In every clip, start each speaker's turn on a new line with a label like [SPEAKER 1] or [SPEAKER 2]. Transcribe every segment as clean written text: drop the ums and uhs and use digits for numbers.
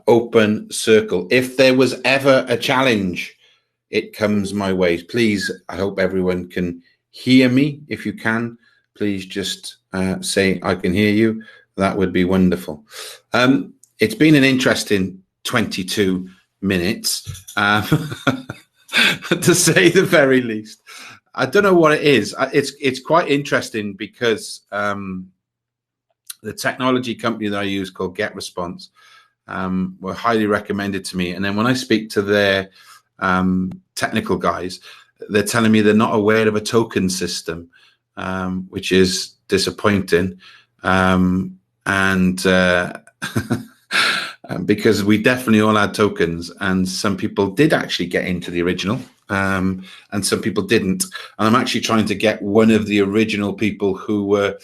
[SPEAKER 1] open circle. If there was ever a challenge, it comes my way. Please, I hope everyone can hear me. If you can, please just say I can hear you. That would be wonderful. It's been an interesting 22 minutes, to say the very least. I don't know what it is. It's quite interesting because the technology company that I use called GetResponse were highly recommended to me. And then when I speak to their technical guys, they're telling me they're not aware of a token system, which is disappointing. Because we definitely all had tokens, and some people did actually get into the original, and some people didn't. And I'm actually trying to get one of the original people who were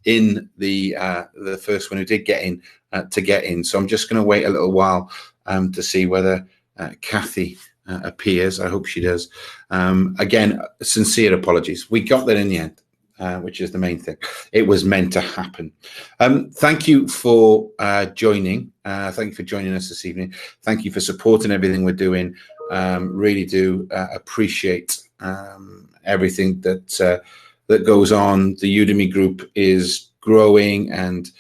[SPEAKER 1] in the first one who did get in to get in. So I'm just going to wait a little while to see whether Kathy appears. I hope she does. Again, sincere apologies. We got there in the end. Which is the main thing. It was meant to happen. Thank you for joining. Thank you for joining us this evening. Thank you for supporting everything we're doing. Really do appreciate everything that goes on. The Udemy group is growing, and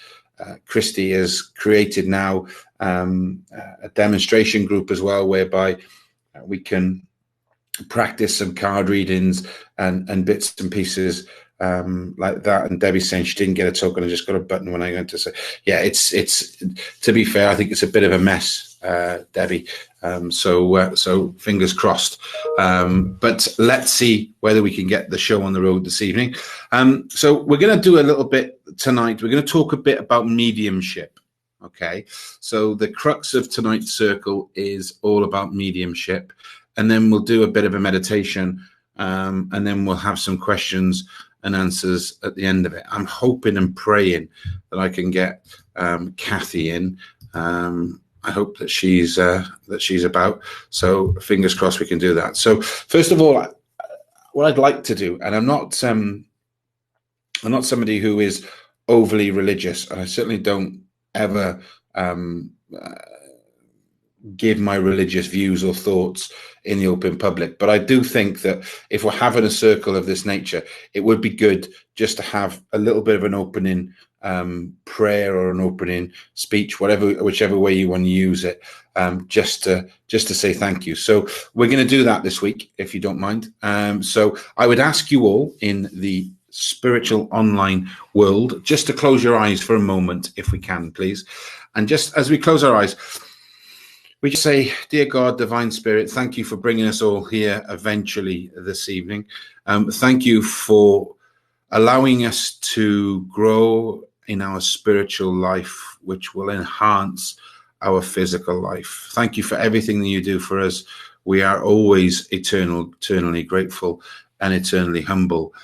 [SPEAKER 1] Christy has created now a demonstration group as well, whereby we can practice some card readings and bits and pieces like that. And Debbie's saying she didn't get a token, I just got a button when I went to say, yeah, it's to be fair, I think it's a bit of a mess, Debbie. So fingers crossed. But let's see whether we can get the show on the road this evening. So we're going to do a little bit tonight. We're going to talk a bit about mediumship. Okay, so the crux of tonight's circle is all about mediumship, and then we'll do a bit of a meditation, and then we'll have some questions and answers at the end of it. I'm hoping and praying that I can get Kathy in. I hope that she's about. So fingers crossed we can do that. So first of all, what I'd like to do, and I'm not somebody who is overly religious, and I certainly don't ever give my religious views or thoughts in the open public. But I do think that if we're having a circle of this nature, it would be good just to have a little bit of an opening prayer or an opening speech, whichever way you want to use it, just to say thank you. So we're going to do that this week, if you don't mind. So I would ask you all in the spiritual online world just to close your eyes for a moment, if we can, please. And just as we close our eyes, we just say, dear God, divine spirit, thank you for bringing us all here eventually this evening. Thank you for allowing us to grow in our spiritual life, which will enhance our physical life. Thank you for everything that you do for us. We are always eternally grateful and eternally humble.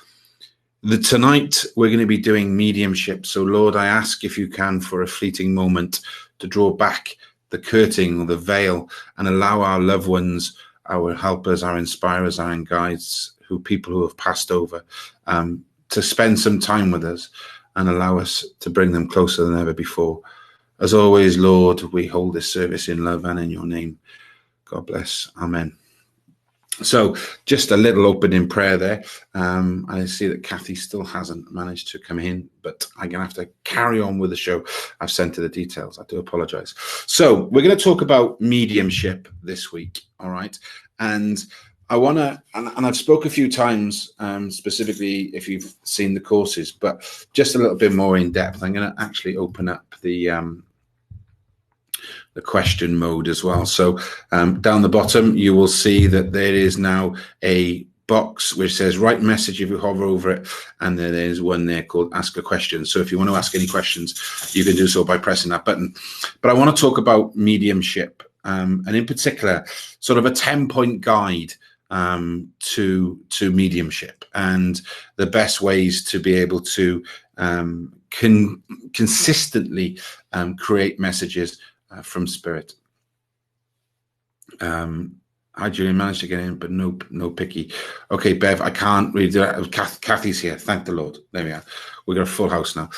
[SPEAKER 1] Tonight, we're going to be doing mediumship. So, Lord, I ask if you can, for a fleeting moment, to draw back the curtain or the veil and allow our loved ones, our helpers, our inspirers, our guides, people who have passed over, to spend some time with us and allow us to bring them closer than ever before. As always, Lord, we hold this service in love and in your name. God bless. Amen. So just a little opening prayer there. I see that Kathy still hasn't managed to come in, but I'm going to have to carry on with the show. I've sent her the details. I do apologize. So we're going to talk about mediumship this week. All right. And I want to, and I've spoke a few times, specifically if you've seen the courses, but just a little bit more in depth. I'm going to actually open up the question mode as well. So down the bottom, you will see that there is now a box which says write message if you hover over it, and then there's one there called ask a question. So if you want to ask any questions, you can do so by pressing that button. But I want to talk about mediumship, and in particular sort of a 10-point guide to mediumship and the best ways to be able to consistently create messages from spirit. Hi, Julian. Managed to get in, but no picky. Okay, Bev, I can't really do that. Kathy's here. Thank the Lord. There we are. We've got a full house now.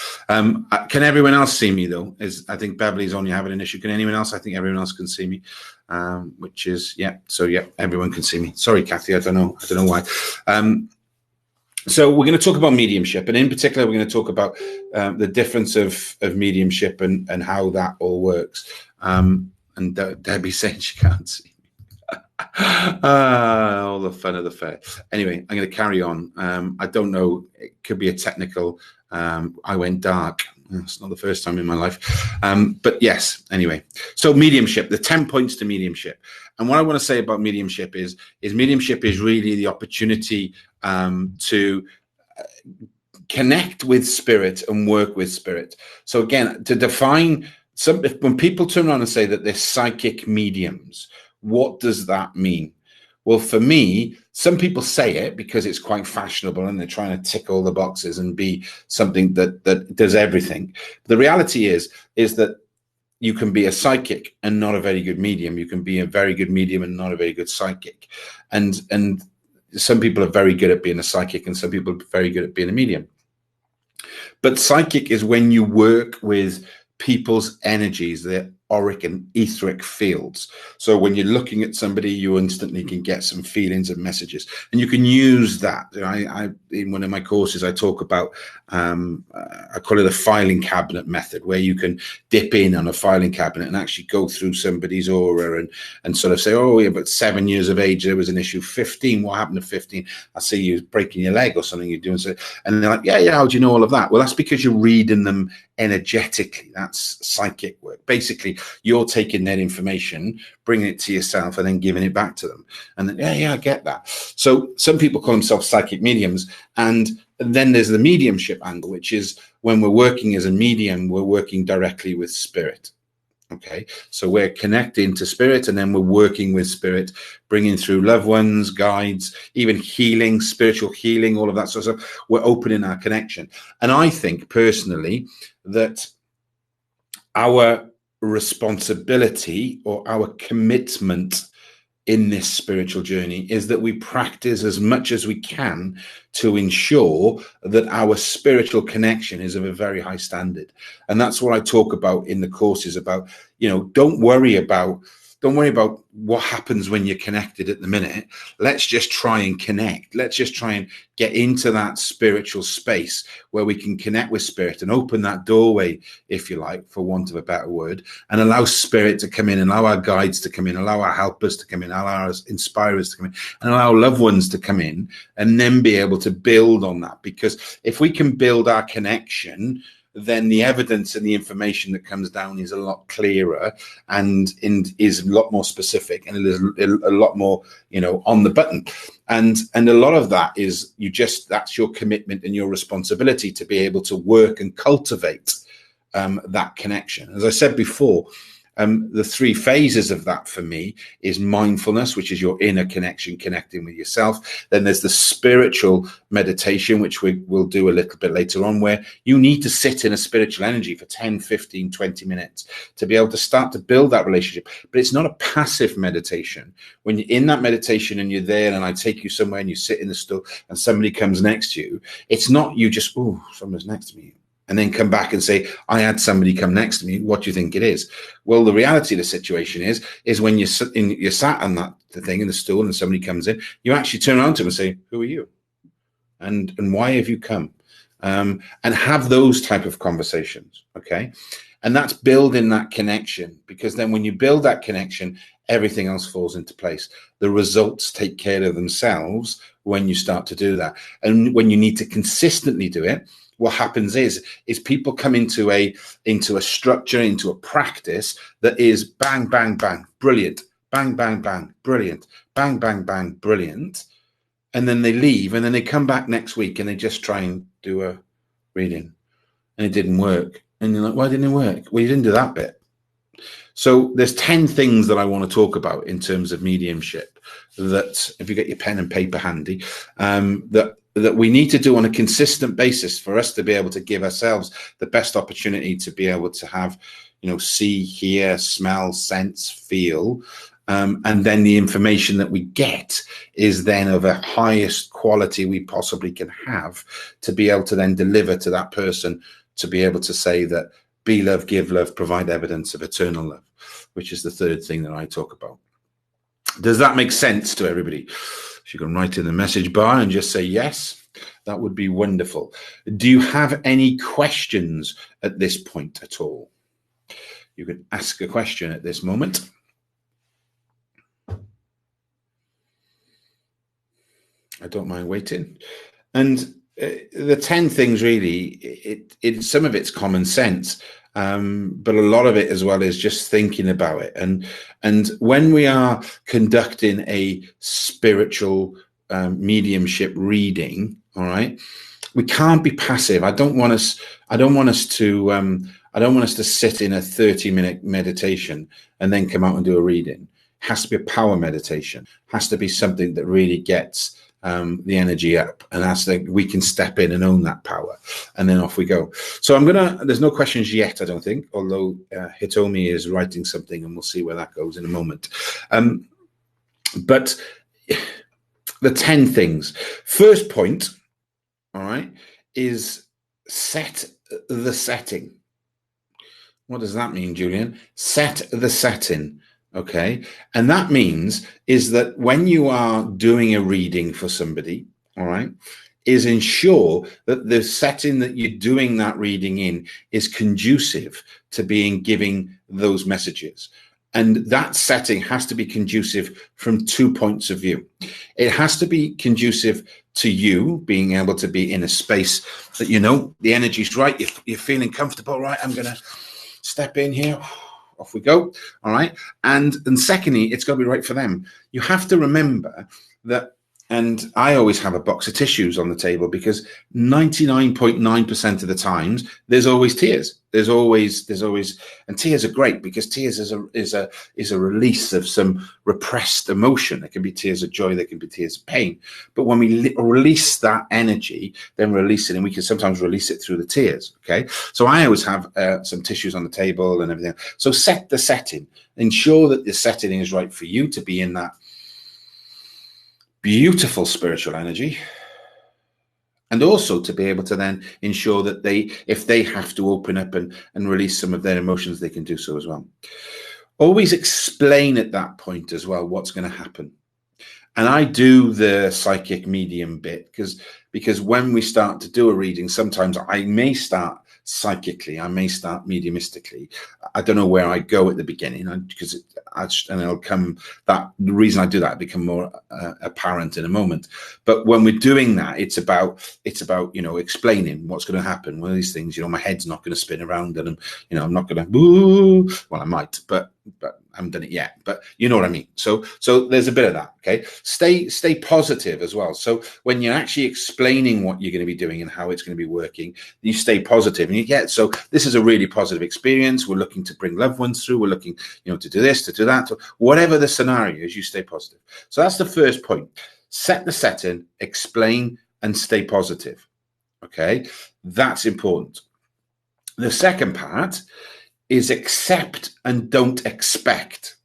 [SPEAKER 1] Can everyone else see me, though? I think Beverly's only having an issue. Can anyone else? I think everyone else can see me, which is, yeah. So, yeah, everyone can see me. Sorry, Kathy. I don't know why. So we're going to talk about mediumship, and in particular, we're going to talk about the difference of mediumship and how that all works. And Debbie's saying she can't see. All the fun of the fair. Anyway, I'm going to carry on. I don't know. It could be a technical. I went dark. It's not the first time in my life. But yes, anyway. So mediumship, the 10 points to mediumship. And what I want to say about mediumship is mediumship is really the opportunity to connect with spirit and work with spirit. So again, to define when people turn around and say that they're psychic mediums, what does that mean? Well, for me, some people say it because it's quite fashionable and they're trying to tick all the boxes and be something that does everything. The reality is that you can be a psychic and not a very good medium. You can be a very good medium and not a very good psychic. And some people are very good at being a psychic and some people are very good at being a medium. But psychic is when you work with people's energies, their auric and etheric fields. So when you're looking at somebody, you instantly can get some feelings and messages, and you can use that. I in one of my courses, I talk about I call it a filing cabinet method, where you can dip in on a filing cabinet and actually go through somebody's aura and sort of say, oh yeah, but 7 years of age there was an issue. 15, what happened to 15? I see you breaking your leg or something you're doing. So, and they're like, yeah, how do you know all of that? Well, that's because you're reading them energetically. That's psychic work. Basically, you're taking that information, bringing it to yourself, and then giving it back to them. And then, yeah, I get that. So some people call themselves psychic mediums. And then there's the mediumship angle, which is when we're working as a medium, we're working directly with spirit. Okay, so we're connecting to spirit, and then we're working with spirit, bringing through loved ones, guides, even healing, spiritual healing, all of that sort of stuff. We're opening our connection. And I think personally that our responsibility or our commitment in this spiritual journey is that we practice as much as we can to ensure that our spiritual connection is of a very high standard. And that's what I talk about in the courses about, don't worry about what happens when you're connected at the minute. Let's just try and connect. Let's just try and get into that spiritual space where we can connect with spirit and open that doorway, if you like, for want of a better word, and allow spirit to come in, and allow our guides to come in, allow our helpers to come in, allow our inspirers to come in, and allow loved ones to come in, and then be able to build on that. Because if we can build our connection, then the evidence and the information that comes down is a lot clearer and is a lot more specific, and it is a lot more, on the button. And a lot of that is that's your commitment and your responsibility to be able to work and cultivate that connection. As I said before, the three phases of that for me is mindfulness, which is your inner connection, connecting with yourself. Then there's the spiritual meditation, which we will do a little bit later on, where you need to sit in a spiritual energy for 10, 15, 20 minutes to be able to start to build that relationship. But it's not a passive meditation. When you're in that meditation and you're there, and I take you somewhere and you sit in the stool and somebody comes next to you, it's not you just, oh, someone's next to me, and then come back and say, I had somebody come next to me. What do you think it is? Well, the reality of the situation is when you're sat on that thing in the stool and somebody comes in, you actually turn around to them and say, who are you? And why have you come? And have those type of conversations, okay? And that's building that connection, because then when you build that connection, everything else falls into place. The results take care of themselves when you start to do that. And when you need to consistently do it, what happens is people come into a structure, into a practice that is bang, bang, bang, brilliant, bang, bang, bang, brilliant, bang, bang, bang, brilliant. And then they leave, and then they come back next week and they just try and do a reading, and it didn't work. And you're like, why didn't it work? Well, you didn't do that bit. So there's 10 things that I want to talk about in terms of mediumship that, if you get your pen and paper handy, that we need to do on a consistent basis for us to be able to give ourselves the best opportunity to be able to have, see, hear, smell, sense, feel, And then the information that we get is then of the highest quality we possibly can have to be able to then deliver to that person, to be able to say that be love, give love, provide evidence of eternal love, which is the third thing that I talk about. Does that make sense to everybody? If you can write in the message bar and just say yes, that would be wonderful. Do you have any questions at this point at all? You can ask a question at this moment. I don't mind waiting. And the 10 things really, some of it's common sense, but a lot of it as well is just thinking about it. And when we are conducting a spiritual mediumship reading, all right, we can't be passive. I don't want us to sit in a 30-minute meditation and then come out and do a reading. It has to be a power meditation. It has to be something that really gets the energy up, and we can step in and own that power, and then off we go. So there's no questions yet, I don't think, although Hitomi is writing something, and we'll see where that goes in a moment. But the 10 things. First point, all right, is set the setting. What does that mean, Julian? Set the setting. Okay. And that means is that when you are doing a reading for somebody, all right, is ensure that the setting that you're doing that reading in is conducive to giving those messages. And that setting has to be conducive from 2 points of view. It has to be conducive to you being able to be in a space that, you know, the energy's right. You're feeling comfortable, right? I'm going to step in here. Off we go. All right. And secondly, it's got to be right for them. You have to remember that, and I always have a box of tissues on the table, because 99.9% of the times there's always tears. There's always, and tears are great because tears is a release of some repressed emotion. It can be tears of joy, there can be tears of pain. But when we release that energy, then release it, and we can sometimes release it through the tears. Okay, so I always have some tissues on the table and everything. So set the setting. Ensure that the setting is right for you to be in that beautiful spiritual energy, and also to be able to then ensure that if they have to open up and release some of their emotions, they can do so as well. Always explain at that point as well what's going to happen. And I do the psychic medium bit because when we start to do a reading, sometimes I may start psychically, I may start mediumistically. I don't know where I go at the beginning, and it'll come, that the reason I do that become more apparent in a moment. But when we're doing that, it's about, you know, explaining what's going to happen. One of these things, you know, my head's not going to spin around, and I'm not going to boo. Well, I might, but I haven't done it yet. But you know what I mean. So there's a bit of that. Okay, stay positive as well. So when you're actually explaining what you're going to be doing and how it's going to be working, you stay positive, and you get, so this is a really positive experience. We're looking to bring loved ones through. We're looking, you know, to do this, to do that, whatever the scenario is, you stay positive. So that's the first point. Set the setting, explain, and stay positive. Okay, that's important. The second part is accept and don't expect.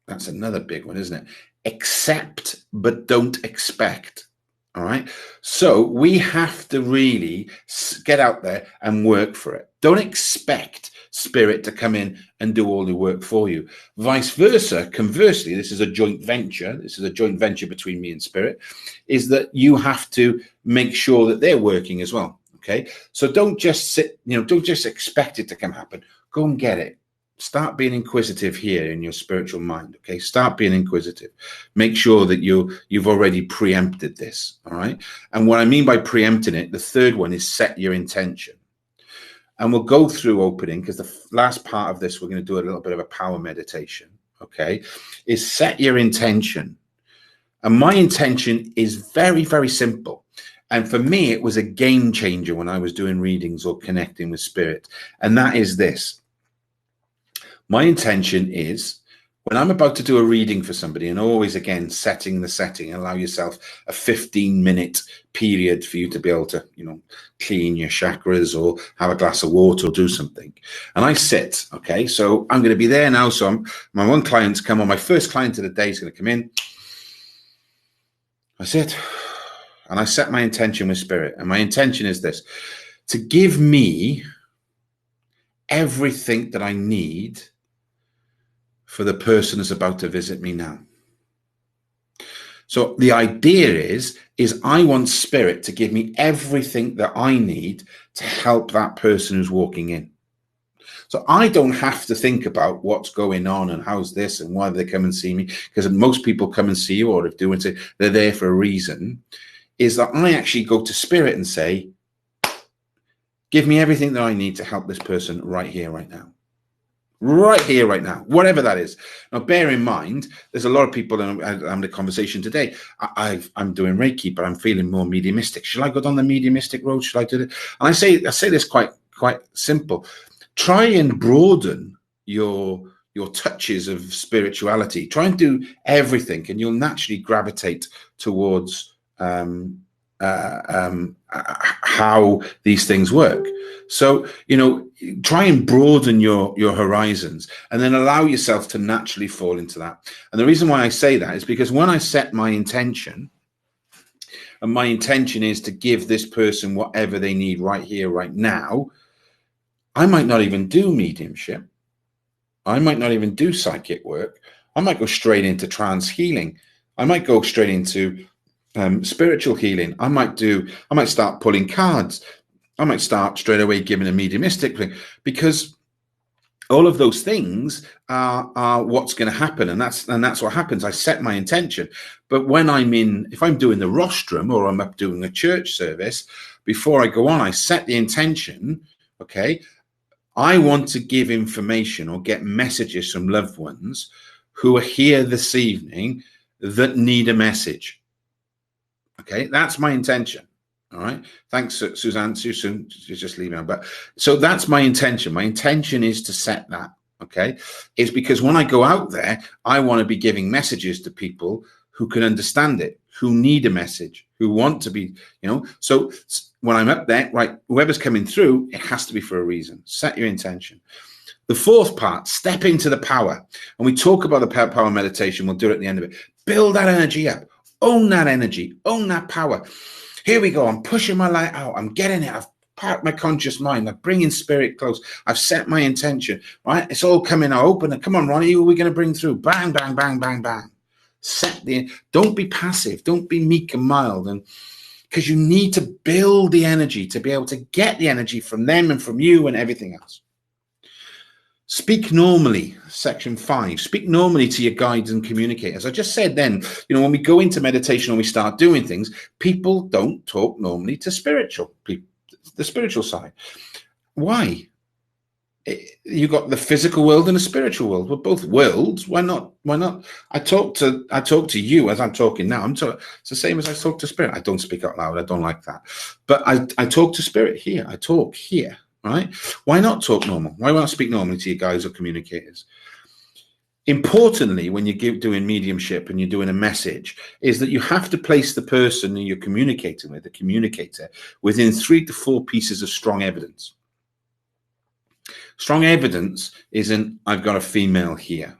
[SPEAKER 1] That's another big one, isn't it? Accept, but don't expect. All right. So we have to really get out there and work for it. Don't expect spirit to come in and do all the work for you. Vice versa. Conversely, this is a joint venture. This is a joint venture between me and spirit, is that you have to make sure that they're working as well. Okay. So don't just sit, don't just expect it to come happen. Go and get it. Start being inquisitive here in your spiritual mind. Okay, start being inquisitive. Make sure that you've already preempted this. All right. And what I mean by preempting it, the third one is set your intention. And we'll go through opening, because the last part of this, we're going to do a little bit of a power meditation. Okay, is set your intention. And my intention is very, very simple. And for me, it was a game changer when I was doing readings or connecting with spirit. And that is this. My intention is, when I'm about to do a reading for somebody, and always again setting the setting, allow yourself a 15-minute period for you to be able to, clean your chakras or have a glass of water or do something. And I sit, okay, so I'm going to be there now. So my one client's come on, my first client of the day is going to come in. I sit and I set my intention with spirit. And my intention is this: to give me everything that I need for the person who's about to visit me now. So the idea is I want spirit to give me everything that I need to help that person who's walking in. So I don't have to think about what's going on and how's this and why they come and see me, because most people come and see you, or if doing it, they're there for a reason. Is that I actually go to spirit and say, give me everything that I need to help this person right here, right now. Right here, right now, whatever that is. Now, bear in mind, there's a lot of people, and I'm having a conversation today. I'm doing Reiki, but I'm feeling more mediumistic. Should I go down the mediumistic road? Should I do it? And I say this quite simple. Try and broaden your touches of spirituality. Try and do everything, and you'll naturally gravitate towards how these things work. So, try and broaden your horizons, and then allow yourself to naturally fall into that. And the reason why I say that is because when I set my intention, and my intention is to give this person whatever they need right here, right now, I might not even do mediumship. I might not even do psychic work. I might go straight into trance healing. I might go straight into spiritual healing. I might start pulling cards. I might start straight away giving a mediumistic thing, because all of those things are what's going to happen, and that's what happens. I set my intention, but if I'm doing the rostrum or I'm up doing a church service, before I go on, I set the intention. Okay, I want to give information or get messages from loved ones who are here this evening that need a message. Okay, that's my intention. All right. Thanks, Suzanne. Susan, just leave me. But so that's my intention. My intention is to set that. Okay, it's because when I go out there, I want to be giving messages to people who can understand it, who need a message, who want to be, So when I'm up there, right, whoever's coming through, it has to be for a reason. Set your intention. The fourth part, step into the power. And we talk about the power meditation. We'll do it at the end of it. Build that energy up. Own that energy. Own that power. Here we go. I'm pushing my light out. I'm getting it. I've parked my conscious mind. I'm bringing spirit close. I've set my intention. Right? It's all coming out. Open it. Come on, Ronnie. Who are we going to bring through? Bang, bang, bang, bang, bang. Don't be passive. Don't be meek and mild. And because you need to build the energy to be able to get the energy from them and from you and everything else. Speak normally, section 5. Speak normally to your guides and communicators. I just said then, when we go into meditation and we start doing things, people don't talk normally to spiritual people, the spiritual side. Why? You got the physical world and the spiritual world. We're both worlds. Why not? I talk to you as I'm talking now. It's the same as I talk to spirit. I don't speak out loud. I don't like that. But I talk to spirit here. I talk here. Right? Why not talk normal? Why not speak normally to your guides or communicators? Importantly, when you're doing mediumship and you're doing a message, is that you have to place the person that you're communicating with, the communicator, within 3 to 4 pieces of strong evidence. Strong evidence isn't, I've got a female here.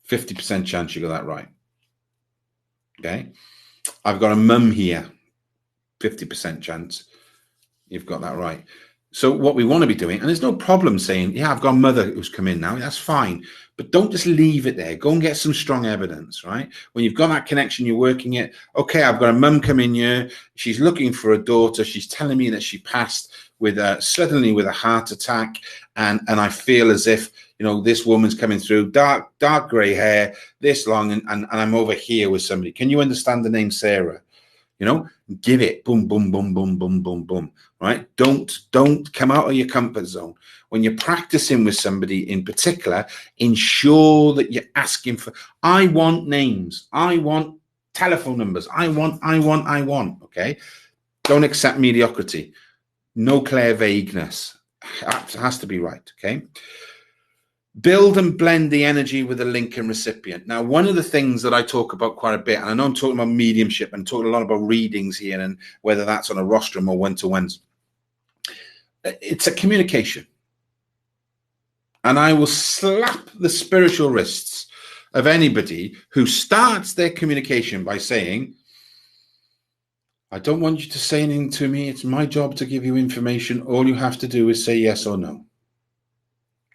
[SPEAKER 1] 50% chance you got that right. Okay? I've got a mum here. 50% chance you've got that right. So what we want to be doing, and there's no problem saying, yeah, I've got a mother who's come in now. That's fine. But don't just leave it there. Go and get some strong evidence, right? When you've got that connection, you're working it. Okay, I've got a mum come in here. She's looking for a daughter. She's telling me that she passed suddenly with a heart attack. And I feel as if, this woman's coming through, dark gray hair, this long, and I'm over here with somebody. Can you understand the name Sarah? Give it. Boom, boom, boom, boom, boom, boom, boom. Right? Don't come out of your comfort zone. When you're practicing with somebody in particular, ensure that you're asking for, I want names. I want telephone numbers. I want. Okay? Don't accept mediocrity. No clear vagueness. It has to be right. Okay? Build and blend the energy with the link and recipient. Now, one of the things that I talk about quite a bit, and I know I'm talking about mediumship and talking a lot about readings here, and whether that's on a rostrum or one-to-ones, it's a communication. And I will slap the spiritual wrists of anybody who starts their communication by saying, I don't want you to say anything to me. It's my job to give you information. All you have to do is say yes or no.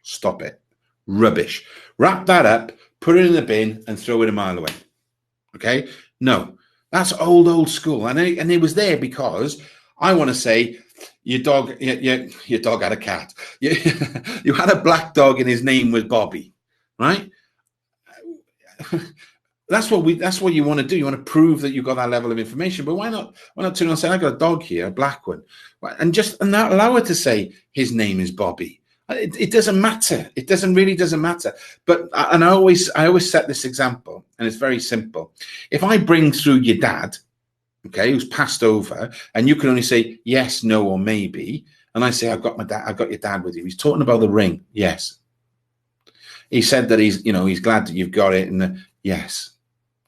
[SPEAKER 1] Stop it. Rubbish. Wrap that up, put it in the bin, and throw it a mile away. Okay? No, that's old school. And it was there because I want to say your dog had a cat. You had a black dog and his name was Bobby, right? That's what you want to do. You want to prove that you've got that level of information. But why not turn around and say, I got a dog here, a black one, and not allow her to say his name is Bobby. It doesn't matter. It really doesn't matter. But I always set this example, and it's very simple. If I bring through your dad, okay, who's passed over, and you can only say yes, no, or maybe, and I say, I've got your dad with you. He's talking about the ring. Yes. He said that he's glad that you've got it, and yes.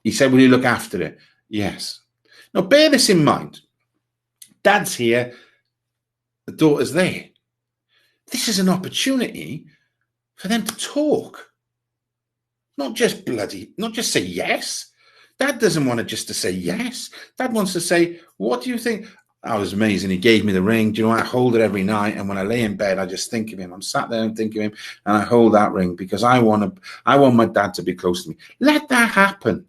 [SPEAKER 1] He said, will you look after it? Yes. Now bear this in mind. Dad's here, the daughter's there. This is an opportunity for them to talk. Not just say yes. Dad doesn't want to say yes. Dad wants to say, what do you think? I was amazing. He gave me the ring. Do you know, I hold it every night. And when I lay in bed, I just think of him. I'm sat there and think of him. And I hold that ring because I want my dad to be close to me. Let that happen.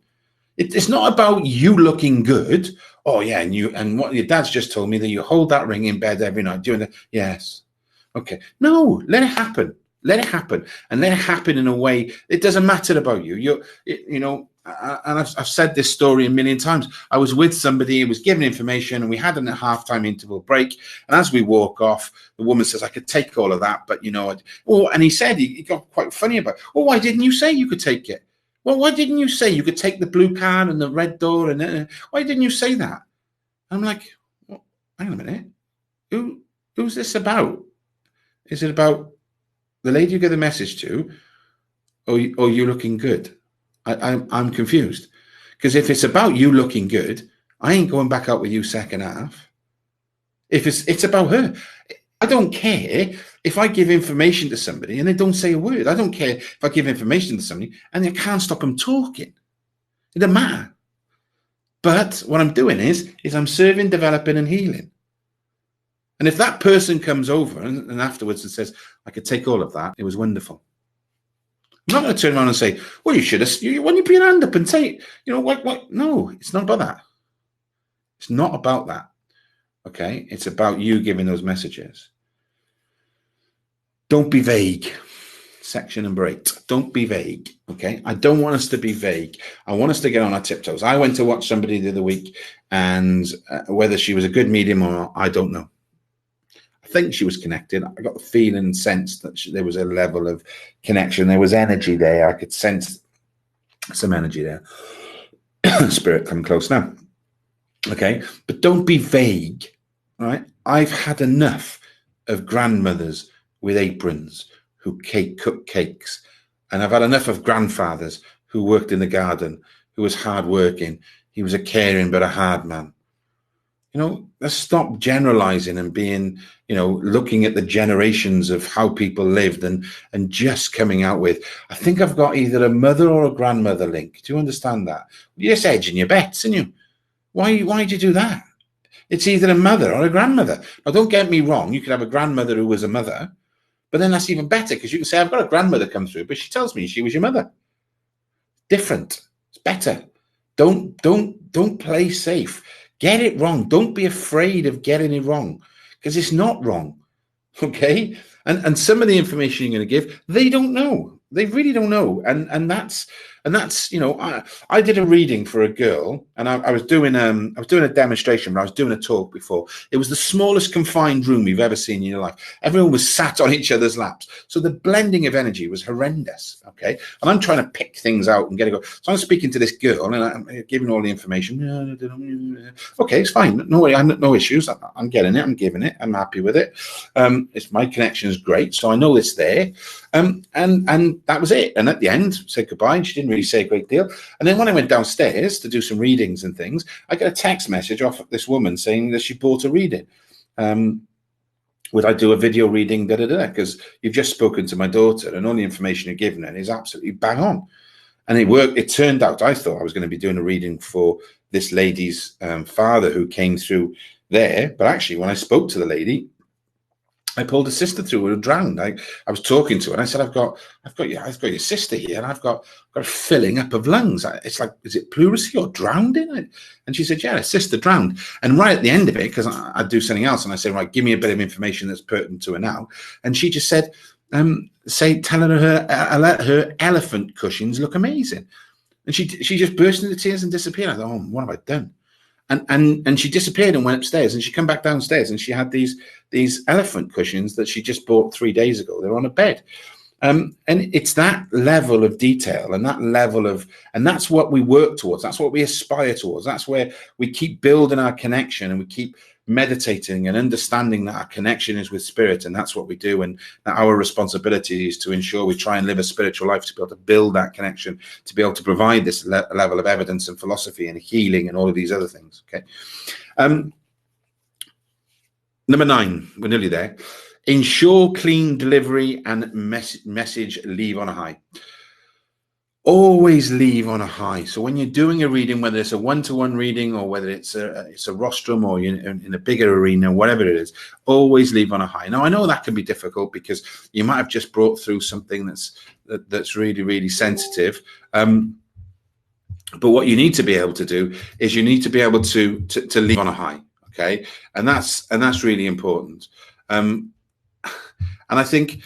[SPEAKER 1] It's not about you looking good. Oh yeah. And what your dad's just told me that you hold that ring in bed every night. Doing that. Yes. Okay. No, let it happen. Let it happen, and let it happen in a way. It doesn't matter about you. And I've said this story a million times. I was with somebody who was given information, and we had a halftime interval break. And as we walk off, the woman says, "I could take all of that, but and he said he got quite funny about. Oh, why didn't you say you could take it? Well, why didn't you say you could take the blue card and the red door? And why didn't you say that? I'm like, well, hang on a minute. Who's this about? Is it about the lady you get the message to, or you looking good? I'm confused. Because if it's about you looking good, I ain't going back out with you second half. If it's about her, I don't care if I give information to somebody and they don't say a word. I don't care if I give information to somebody and I can't stop them talking. It doesn't matter. But what I'm doing is I'm serving, developing, and healing. And if that person comes over and afterwards and says, I could take all of that, it was wonderful. I'm not going to turn around and say, well, you should have, why don't you put your hand up and say, what? No, it's not about that. It's not about that. Okay? It's about you giving those messages. Don't be vague. Section number 8. Don't be vague. Okay? I don't want us to be vague. I want us to get on our tiptoes. I went to watch somebody the other week, and whether she was a good medium or not, I don't know. I think she was connected. I got the feeling and sense that there was a level of connection. There was energy there. I could sense some energy there. Spirit, come close now. Okay? But don't be vague. All right? I've had enough of grandmothers with aprons who cook cakes. And I've had enough of grandfathers who worked in the garden, who was hardworking. He was a caring but a hard man. Let's stop generalizing and being, looking at the generations of how people lived and just coming out with, I think I've got either a mother or a grandmother link. Do you understand that? You're just hedging your bets, aren't you? Why'd you do that? It's either a mother or a grandmother. Now, don't get me wrong. You could have a grandmother who was a mother, but then that's even better because you can say, I've got a grandmother come through, but she tells me she was your mother. Different. It's better. Don't play safe. Get it wrong. Don't be afraid of getting it wrong because it's not wrong. Okay? And some of the information you're going to give, they don't know. They really don't know. And that's And that's, you know, I did a reading for a girl, and I was doing a demonstration, but I was doing a talk before. It was the smallest confined room you've ever seen in your life. Everyone was sat on each other's laps. So the blending of energy was horrendous. Okay. And I'm trying to pick things out and get it go. So I'm speaking to this girl and I'm giving all the information. Okay, it's fine. No issues. I'm getting it. I'm giving it. I'm happy with it. It's my connection is great. So I know it's there. And that was it. And at the end, said goodbye. And she didn't really say a great deal. And then when I went downstairs to do some readings and things, I got a text message off this woman saying that she bought a reading. Would I do a video reading? Because you've just spoken to my daughter, and all the information you're giving her is absolutely bang on. And it worked. It turned out I thought I was going to be doing a reading for this lady's father who came through there. But actually, when I spoke to the lady, I pulled a sister through who drowned. I was talking to her and I said, I've got your sister here, and I've got a filling up of lungs. It's like, is it pleurisy or drowning? And she said, yeah, her sister drowned. And right at the end of it, because I'd do something else, and I said, right, give me a bit of information that's pertinent to her now. And she just said, telling her elephant cushions look amazing. And she just burst into tears and disappeared. I thought, oh, what have I done? And she disappeared and went upstairs, and she came back downstairs, and she had these elephant cushions that she just bought 3 days ago. They're on a bed. And it's that level of detail and that level of, and that's what we work towards. That's what we aspire towards. That's where we keep building our connection, and we keep meditating and understanding that our connection is with spirit, and that's what we do. And that our responsibility is to ensure we try and live a spiritual life to be able to build that connection, to be able to provide this level of evidence and philosophy and healing and all of these other things. Okay. Number 9, we're nearly there. Ensure clean delivery and message leave on a high. Always leave on a high. So when you're doing a reading, whether it's a one-to-one reading or whether it's a rostrum or in a bigger arena, whatever it is, always leave on a high. Now, I know that can be difficult because you might have just brought through something that's really, really sensitive. But what you need to be able to do is you need to be able to leave on a high. Okay, and that's really important. And I think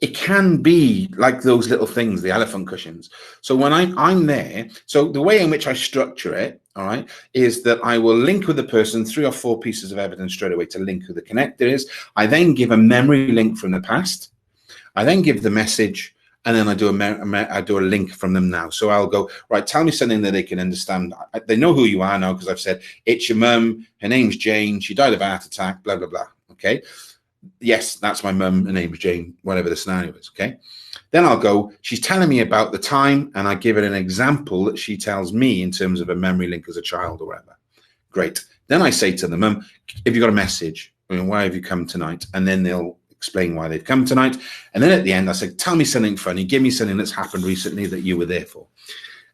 [SPEAKER 1] it can be like those little things, the elephant cushions. So when I'm there, so the way in which I structure it, all right, is that I will link with the person 3 or 4 pieces of evidence straight away to link who the connector is. I then give a memory link from the past. I then give the message, and then I do a link from them now. So I'll go, right, tell me something that they can understand. They know who you are now because I've said, it's your mum. Her name's Jane. She died of a heart attack, blah, blah, blah. Okay. Yes, that's my mum. Her name's Jane, whatever the scenario is. Okay. Then I'll go, she's telling me about the time, and I give it an example that she tells me in terms of a memory link as a child or whatever. Great. Then I say to the mum, have you got a message? I mean, why have you come tonight? And then they'll explain why they've come tonight. And then at the end, I say, tell me something funny. Give me something that's happened recently that you were there for.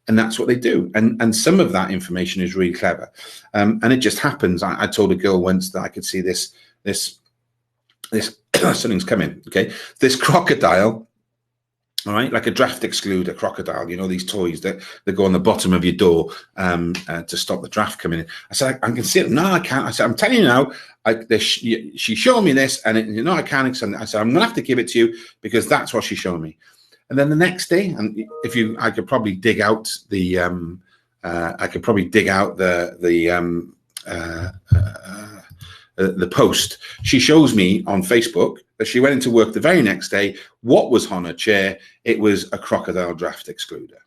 [SPEAKER 1] And that's what they do. And some of that information is really clever. And it just happens. I told a girl once that I could see this something's coming. Okay. This crocodile, all right, like a draft excluder crocodile, you know, these toys that go on the bottom of your door to stop the draft coming in. I said, I can see it. No, I can't. I said, I'm telling you now, she showed me this, and I can't. I said, I'm going to have to give it to you because that's what she showed me. And then the next day, and I could probably dig out the post. She shows me on Facebook that she went into work the very next day. What was on her chair? It was a crocodile draft excluder.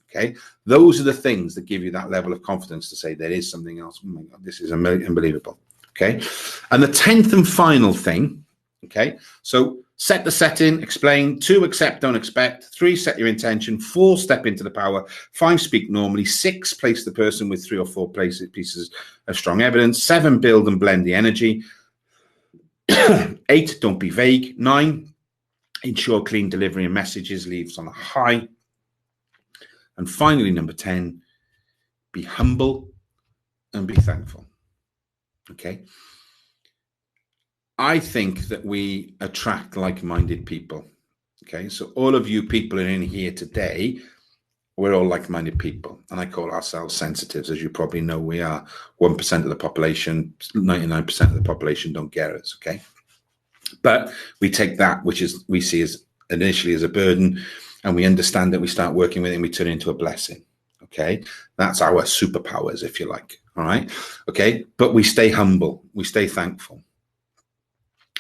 [SPEAKER 1] Okay. Those are the things that give you that level of confidence to say there is something else. Oh my God, this is unbelievable. Okay. And the 10th and final thing. Okay. So set the setting, explain. 2, accept, don't expect. 3, set your intention. 4, step into the power. 5, speak normally. 6, place the person with 3 or 4 pieces of strong evidence. 7, build and blend the energy. 8, don't be vague. 9, ensure clean delivery and messages, leaves on a high. And finally, number 10, be humble and be thankful. Okay. I think that we attract like-minded people. Okay, so all of you people in here today, we're all like-minded people, and I call ourselves sensitives. As you probably know, we are 1% of the population. 99% of the population don't get us. Okay, but we take that which is we see as initially as a burden, and we understand that, we start working with it and we turn it into a blessing. Okay, that's our superpowers, if you like. All right. Okay, but we stay humble, we stay thankful.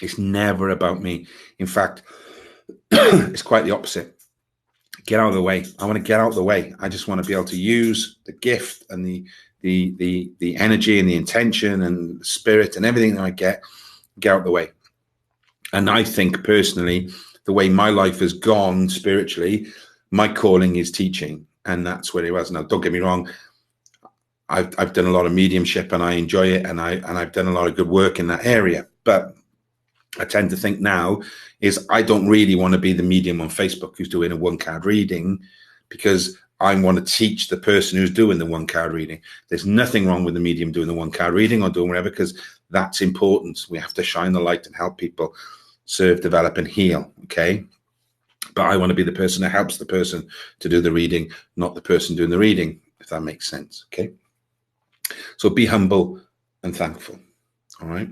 [SPEAKER 1] It's never about me. In fact, it's quite the opposite. Get out of the way. I want to get out of the way. I just want to be able to use the gift and the energy and the intention and the spirit and everything that I get out of the way. And I think personally, the way my life has gone spiritually, my calling is teaching, and that's where it was. Now, don't get me wrong. I've done a lot of mediumship and I enjoy it, and I've done a lot of good work in that area. But I tend to think now is I don't really want to be the medium on Facebook who's doing a 1-card reading, because I want to teach the person who's doing the 1-card reading. There's nothing wrong with the medium doing the 1-card reading or doing whatever, because that's important. We have to shine the light and help people serve, develop, and heal. Okay. But I want to be the person that helps the person to do the reading, not the person doing the reading, if that makes sense. Okay. So be humble and thankful. All right.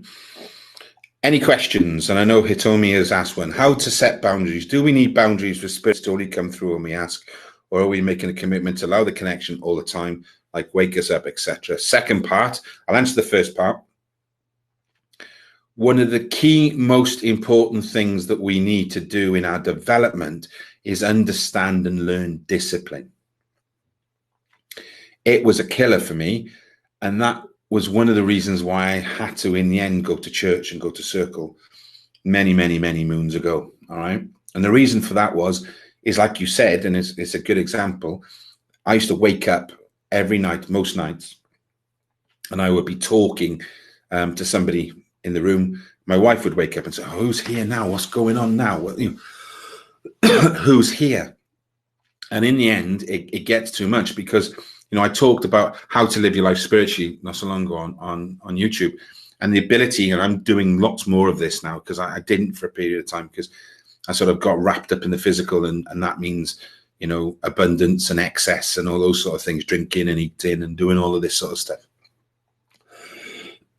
[SPEAKER 1] Any questions? And I know Hitomi has asked one. How to set boundaries? Do we need boundaries for spirits to only come through when we ask? Or are we making a commitment to allow the connection all the time, like wake us up, etc.? Second part, I'll answer the first part. One of the key, most important things that we need to do in our development is understand and learn discipline. It was a killer for me, and that was one of the reasons why I had to, in the end, go to church and go to circle many, many, many moons ago. All right. And the reason for that is like you said, and it's a good example. I used to wake up every night, most nights, and I would be talking to somebody in the room. My wife would wake up and say, "Oh, who's here now? What's going on now? Who's here?" And in the end, it gets too much, because I talked about how to live your life spiritually not so long ago on YouTube, and the ability, and I'm doing lots more of this now, because I didn't for a period of time, because I sort of got wrapped up in the physical, and that means, abundance and excess and all those sort of things, drinking and eating and doing all of this sort of stuff.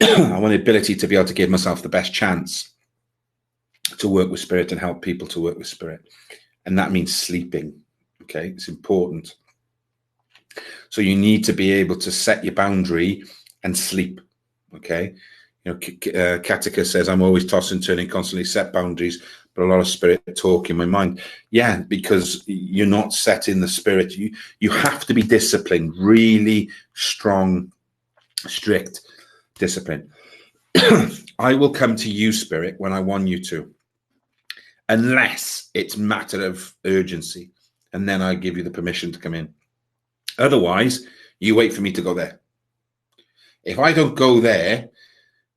[SPEAKER 1] I want the ability to be able to give myself the best chance to work with spirit and help people to work with spirit. And that means sleeping. Okay, it's important. So you need to be able to set your boundary and sleep. Okay. Katika says, I'm always tossing, turning, constantly set boundaries, but a lot of spirit talk in my mind. Yeah, because you're not setting the spirit. You have to be disciplined, really strong, strict discipline. I will come to you, spirit, when I want you to, unless it's a matter of urgency. And then I give you the permission to come in. Otherwise, you wait for me to go there. If I don't go there,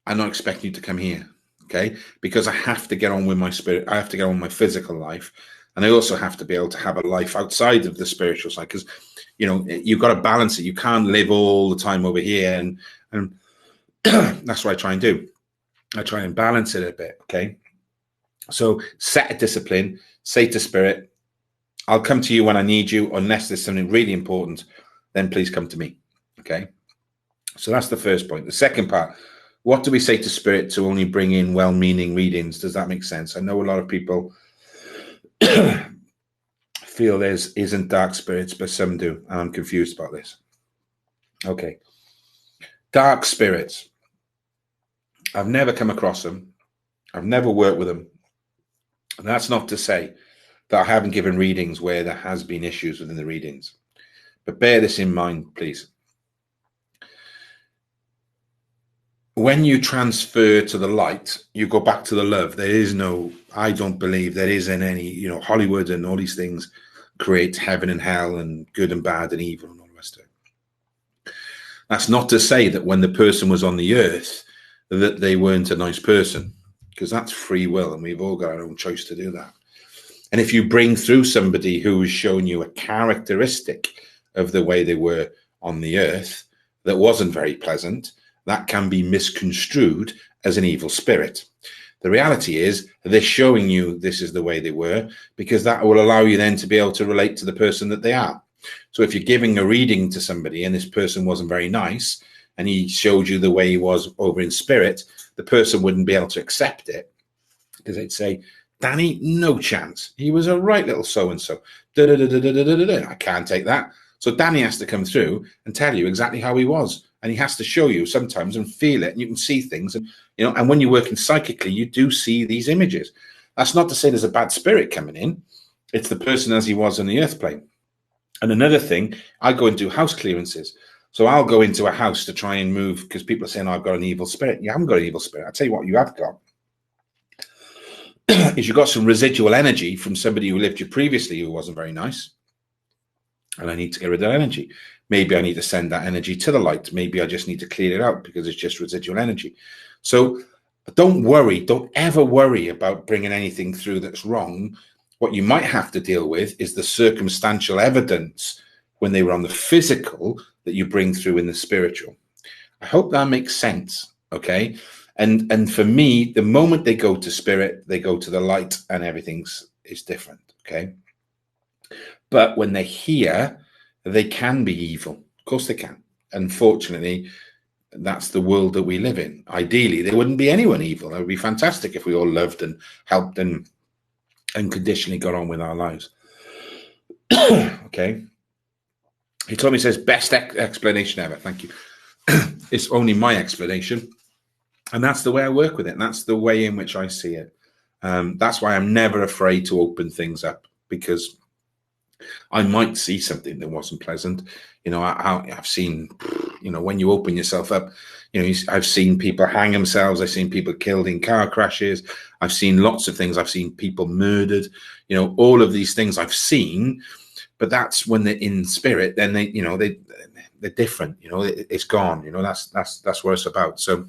[SPEAKER 1] I'm not expecting you to come here, okay? Because I have to get on with my spirit. I have to get on with my physical life. And I also have to be able to have a life outside of the spiritual side, because, you've got to balance it. You can't live all the time over here. And that's what I try and do. I try and balance it a bit, okay? So set a discipline, say to spirit, I'll come to you when I need you, unless there's something really important, then please come to me, okay? So that's the first point. The second part, what do we say to spirit to only bring in well-meaning readings? Does that make sense? I know a lot of people feel there isn't dark spirits, but some do. I'm confused about this. Okay. Dark spirits. I've never come across them. I've never worked with them. And that's not to say that I haven't given readings where there has been issues within the readings. But bear this in mind, please. When you transfer to the light, you go back to the love. There is no, I don't believe there isn't any, Hollywood and all these things create heaven and hell and good and bad and evil and all the rest of it. That's not to say that when the person was on the earth, that they weren't a nice person, because that's free will and we've all got our own choice to do that. And if you bring through somebody who is showing you a characteristic of the way they were on the earth that wasn't very pleasant, that can be misconstrued as an evil spirit. The reality is they're showing you this is the way they were, because that will allow you then to be able to relate to the person that they are. So if you're giving a reading to somebody and this person wasn't very nice and he showed you the way he was over in spirit, the person wouldn't be able to accept it, because they'd say, Danny, no chance. He was a right little so-and-so. I can't take that. So Danny has to come through and tell you exactly how he was. And he has to show you sometimes and feel it. And you can see things. And, you know, and when you're working psychically, you do see these images. That's not to say there's a bad spirit coming in. It's the person as he was on the earth plane. And another thing, I go and do house clearances. So I'll go into a house to try and move, because people are saying, oh, I've got an evil spirit. You haven't got an evil spirit. I'll tell you what you have got. Is you've got some residual energy from somebody who lived you previously who wasn't very nice. And I need to get rid of that energy. Maybe I need to send that energy to the light. Maybe I just need to clear it out because it's just residual energy. So don't worry. Don't ever worry about bringing anything through that's wrong. What you might have to deal with is the circumstantial evidence when they were on the physical that you bring through in the spiritual. I hope that makes sense, okay? And for me, the moment they go to spirit, they go to the light and is different, okay? But when they're here, they can be evil. Of course they can. Unfortunately, that's the world that we live in. Ideally, there wouldn't be anyone evil. It would be fantastic if we all loved and helped and unconditionally got on with our lives. Okay. He told me, he says, best explanation ever. Thank you. It's only my explanation. And that's the way I work with it. And that's the way in which I see it. That's why I'm never afraid to open things up, because I might see something that wasn't pleasant. You know, I've seen, you know, when you open yourself up, you know, I've seen people hang themselves. I've seen people killed in car crashes. I've seen lots of things. I've seen people murdered. You know, all of these things I've seen. But that's when they're in spirit. Then they, you know, they're different. You know, it's gone. You know, that's what it's about. So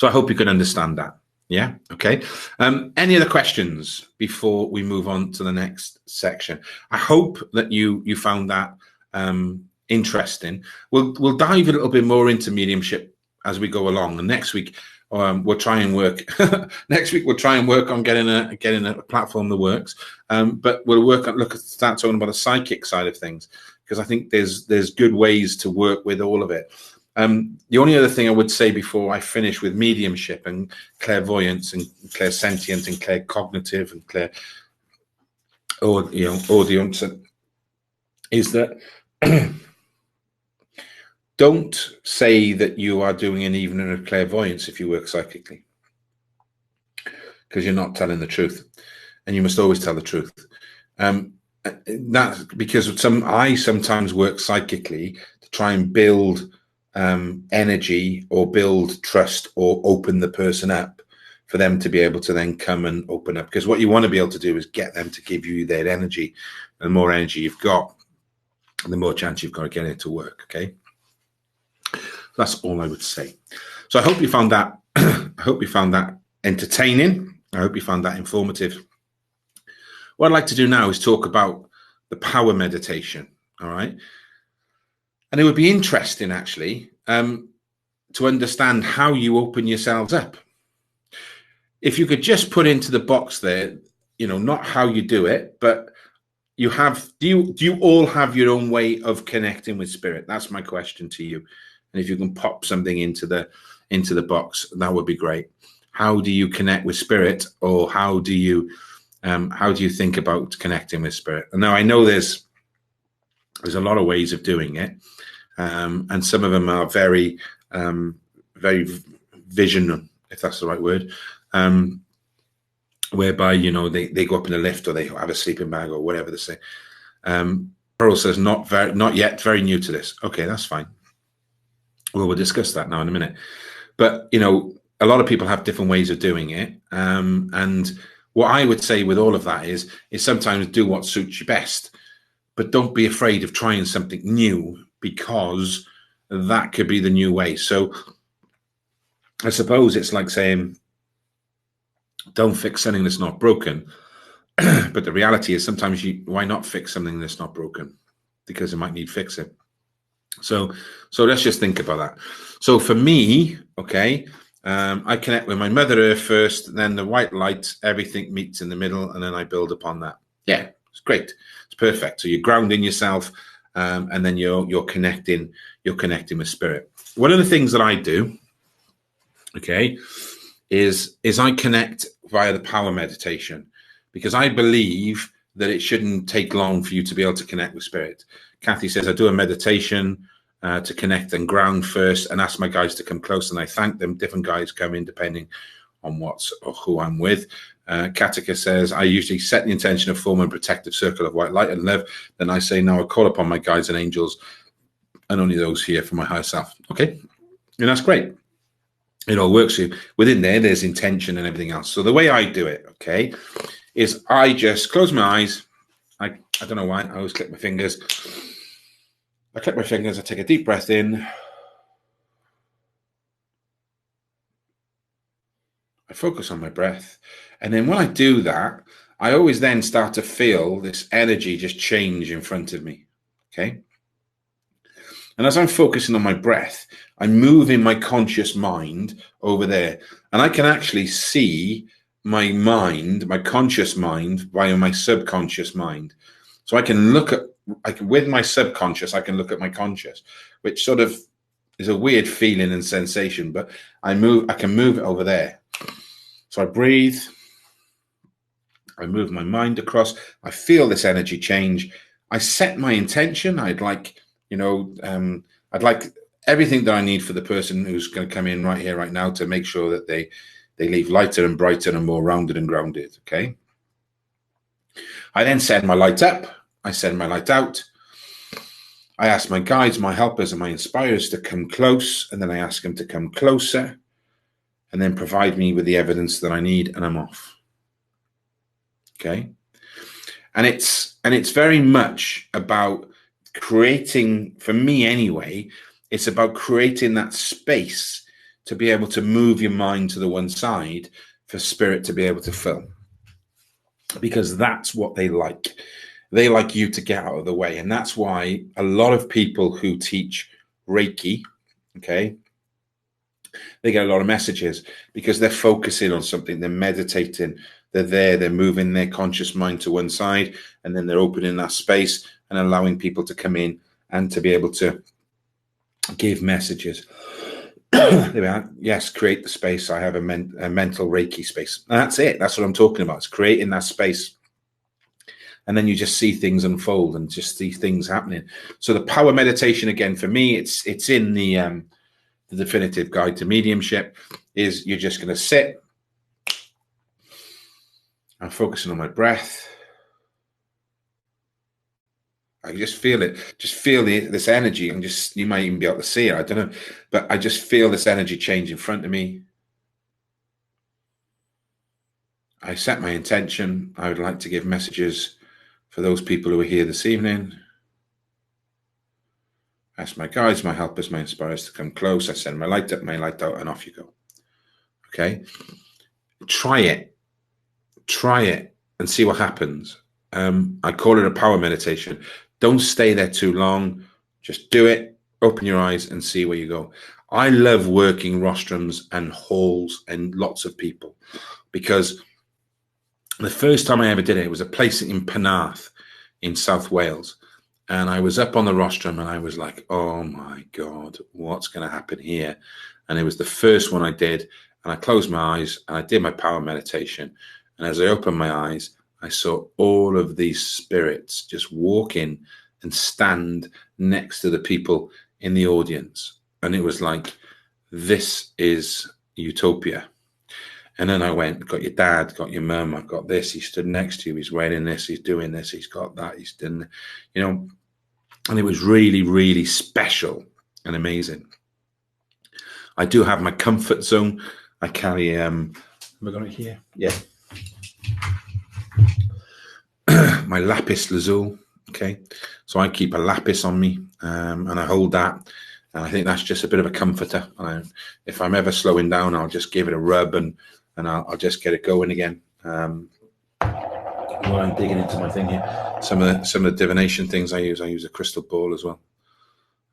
[SPEAKER 1] I hope you can understand that. Yeah. Okay. Any other questions before we move on to the next section? I hope that you found that interesting. We'll dive a little bit more into mediumship as we go along. And next week we'll try and work. Next week we'll try and work on getting a platform that works. But we'll start talking about the psychic side of things, because I think there's good ways to work with all of it. The only other thing I would say before I finish with mediumship and clairvoyance and clairsentient and claircognitive and audience is that don't say that you are doing an evening of clairvoyance if you work psychically, because you're not telling the truth, and you must always tell the truth. That's because I sometimes work psychically to try and build energy or build trust or open the person up for them to be able to then come and open up, because what you want to be able to do is get them to give you their energy. And the more energy you've got, the more chance you've got of getting it to work. Okay, that's all I would say. So I hope you found that entertaining. I hope you found that informative. What I'd like to do now is talk about the power meditation. All right. And it would be interesting, actually, to understand how you open yourselves up. If you could just put into the box there, you know, not how you do it, but do you all have your own way of connecting with spirit? That's my question to you. And if you can pop something into the box, that would be great. How do you connect with spirit, or how do you think about connecting with spirit? And now I know there's a lot of ways of doing it. And some of them are very, very vision, if that's the right word, whereby, you know, they go up in a lift, or they have a sleeping bag, or whatever they say. Pearl says, not yet, very new to this. Okay, that's fine. Well, we'll discuss that now in a minute. But, you know, a lot of people have different ways of doing it. And what I would say with all of that is sometimes do what suits you best, but don't be afraid of trying something new, because that could be the new way. So I suppose it's like saying, don't fix something that's not broken. But the reality is sometimes why not fix something that's not broken? Because it might need fixing. So let's just think about that. So for me, okay, I connect with my Mother Earth first, then the white light, everything meets in the middle, and then I build upon that. Yeah, it's great. It's perfect. So you're grounding yourself, and then you're connecting with spirit. One of the things that I do, okay, is I connect via the power meditation, because I believe that it shouldn't take long for you to be able to connect with spirit. Kathy says, I do a meditation to connect and ground first and ask my guides to come close, and I thank them. Different guides come in depending on what's or who I'm with. Katika says, I usually set the intention of forming a protective circle of white light and love. Then I say, now I call upon my guides and angels and only those here for my higher self. Okay, and that's great. It all works for you. Within there, there's intention and everything else. So the way I do it, okay, is I just close my eyes. I don't know why. I always click my fingers. I click my fingers. I take a deep breath in. I focus on my breath. And then when I do that, I always then start to feel this energy just change in front of me. Okay. And as I'm focusing on my breath, I'm moving my conscious mind over there. And I can actually see my mind, my conscious mind, via my subconscious mind. So I can look at, with my subconscious, I can look at my conscious, which sort of is a weird feeling and sensation, but I can move it over there. So I breathe, I move my mind across, I feel this energy change. I set my intention. I'd like everything that I need for the person who's going to come in right here, right now, to make sure that they leave lighter and brighter and more rounded and grounded, okay? I then send my light up. I send my light out. I ask my guides, my helpers, and my inspirers to come close, and then I ask them to come closer, and then provide me with the evidence that I need, and I'm off. Okay? And it's very much about creating, for me anyway, it's about creating that space to be able to move your mind to the one side for spirit to be able to fill. Because that's what they like. They like you to get out of the way. And that's why a lot of people who teach Reiki, okay, they get a lot of messages because they're focusing on something, they're meditating, they're there, they're moving their conscious mind to one side, and then they're opening that space and allowing people to come in and to be able to give messages. There we are. Yes, create the space. I have a mental Reiki space. And that's it. That's what I'm talking about. It's creating that space. And then you just see things unfold and just see things happening. So the power meditation, again, for me, it's in the definitive guide to mediumship, is you're just going to sit. I'm focusing on my breath. I just feel it. Just feel this energy, and just, you might even be able to see it. I don't know, but I just feel this energy change in front of me. I set my intention. I would like to give messages for those people who are here this evening. Ask my guides, my helpers, my inspirers to come close. I send my light up, my light out, and off you go. Okay? Try it. Try it and see what happens. I call it a power meditation. Don't stay there too long. Just do it. Open your eyes and see where you go. I love working rostrums and halls and lots of people, because the first time I ever did it, it was a place in Penarth in South Wales. And I was up on the rostrum and I was like, oh my God, what's going to happen here? And it was the first one I did. And I closed my eyes and I did my power meditation. And as I opened my eyes, I saw all of these spirits just walk in and stand next to the people in the audience. And it was like, this is utopia. And then I went, got your dad, got your mum, I've got this, he stood next to you, he's wearing this, he's doing this, he's got that, he's done, you know, and it was really, really special and amazing. I do have my comfort zone. I carry, have I got it here? Yeah. My lapis lazuli, okay? So I keep a lapis on me, and I hold that. And I think that's just a bit of a comforter. If I'm ever slowing down, I'll just give it a rub and I'll just get it going again. While I'm digging into my thing here, some of the divination things I use a crystal ball as well.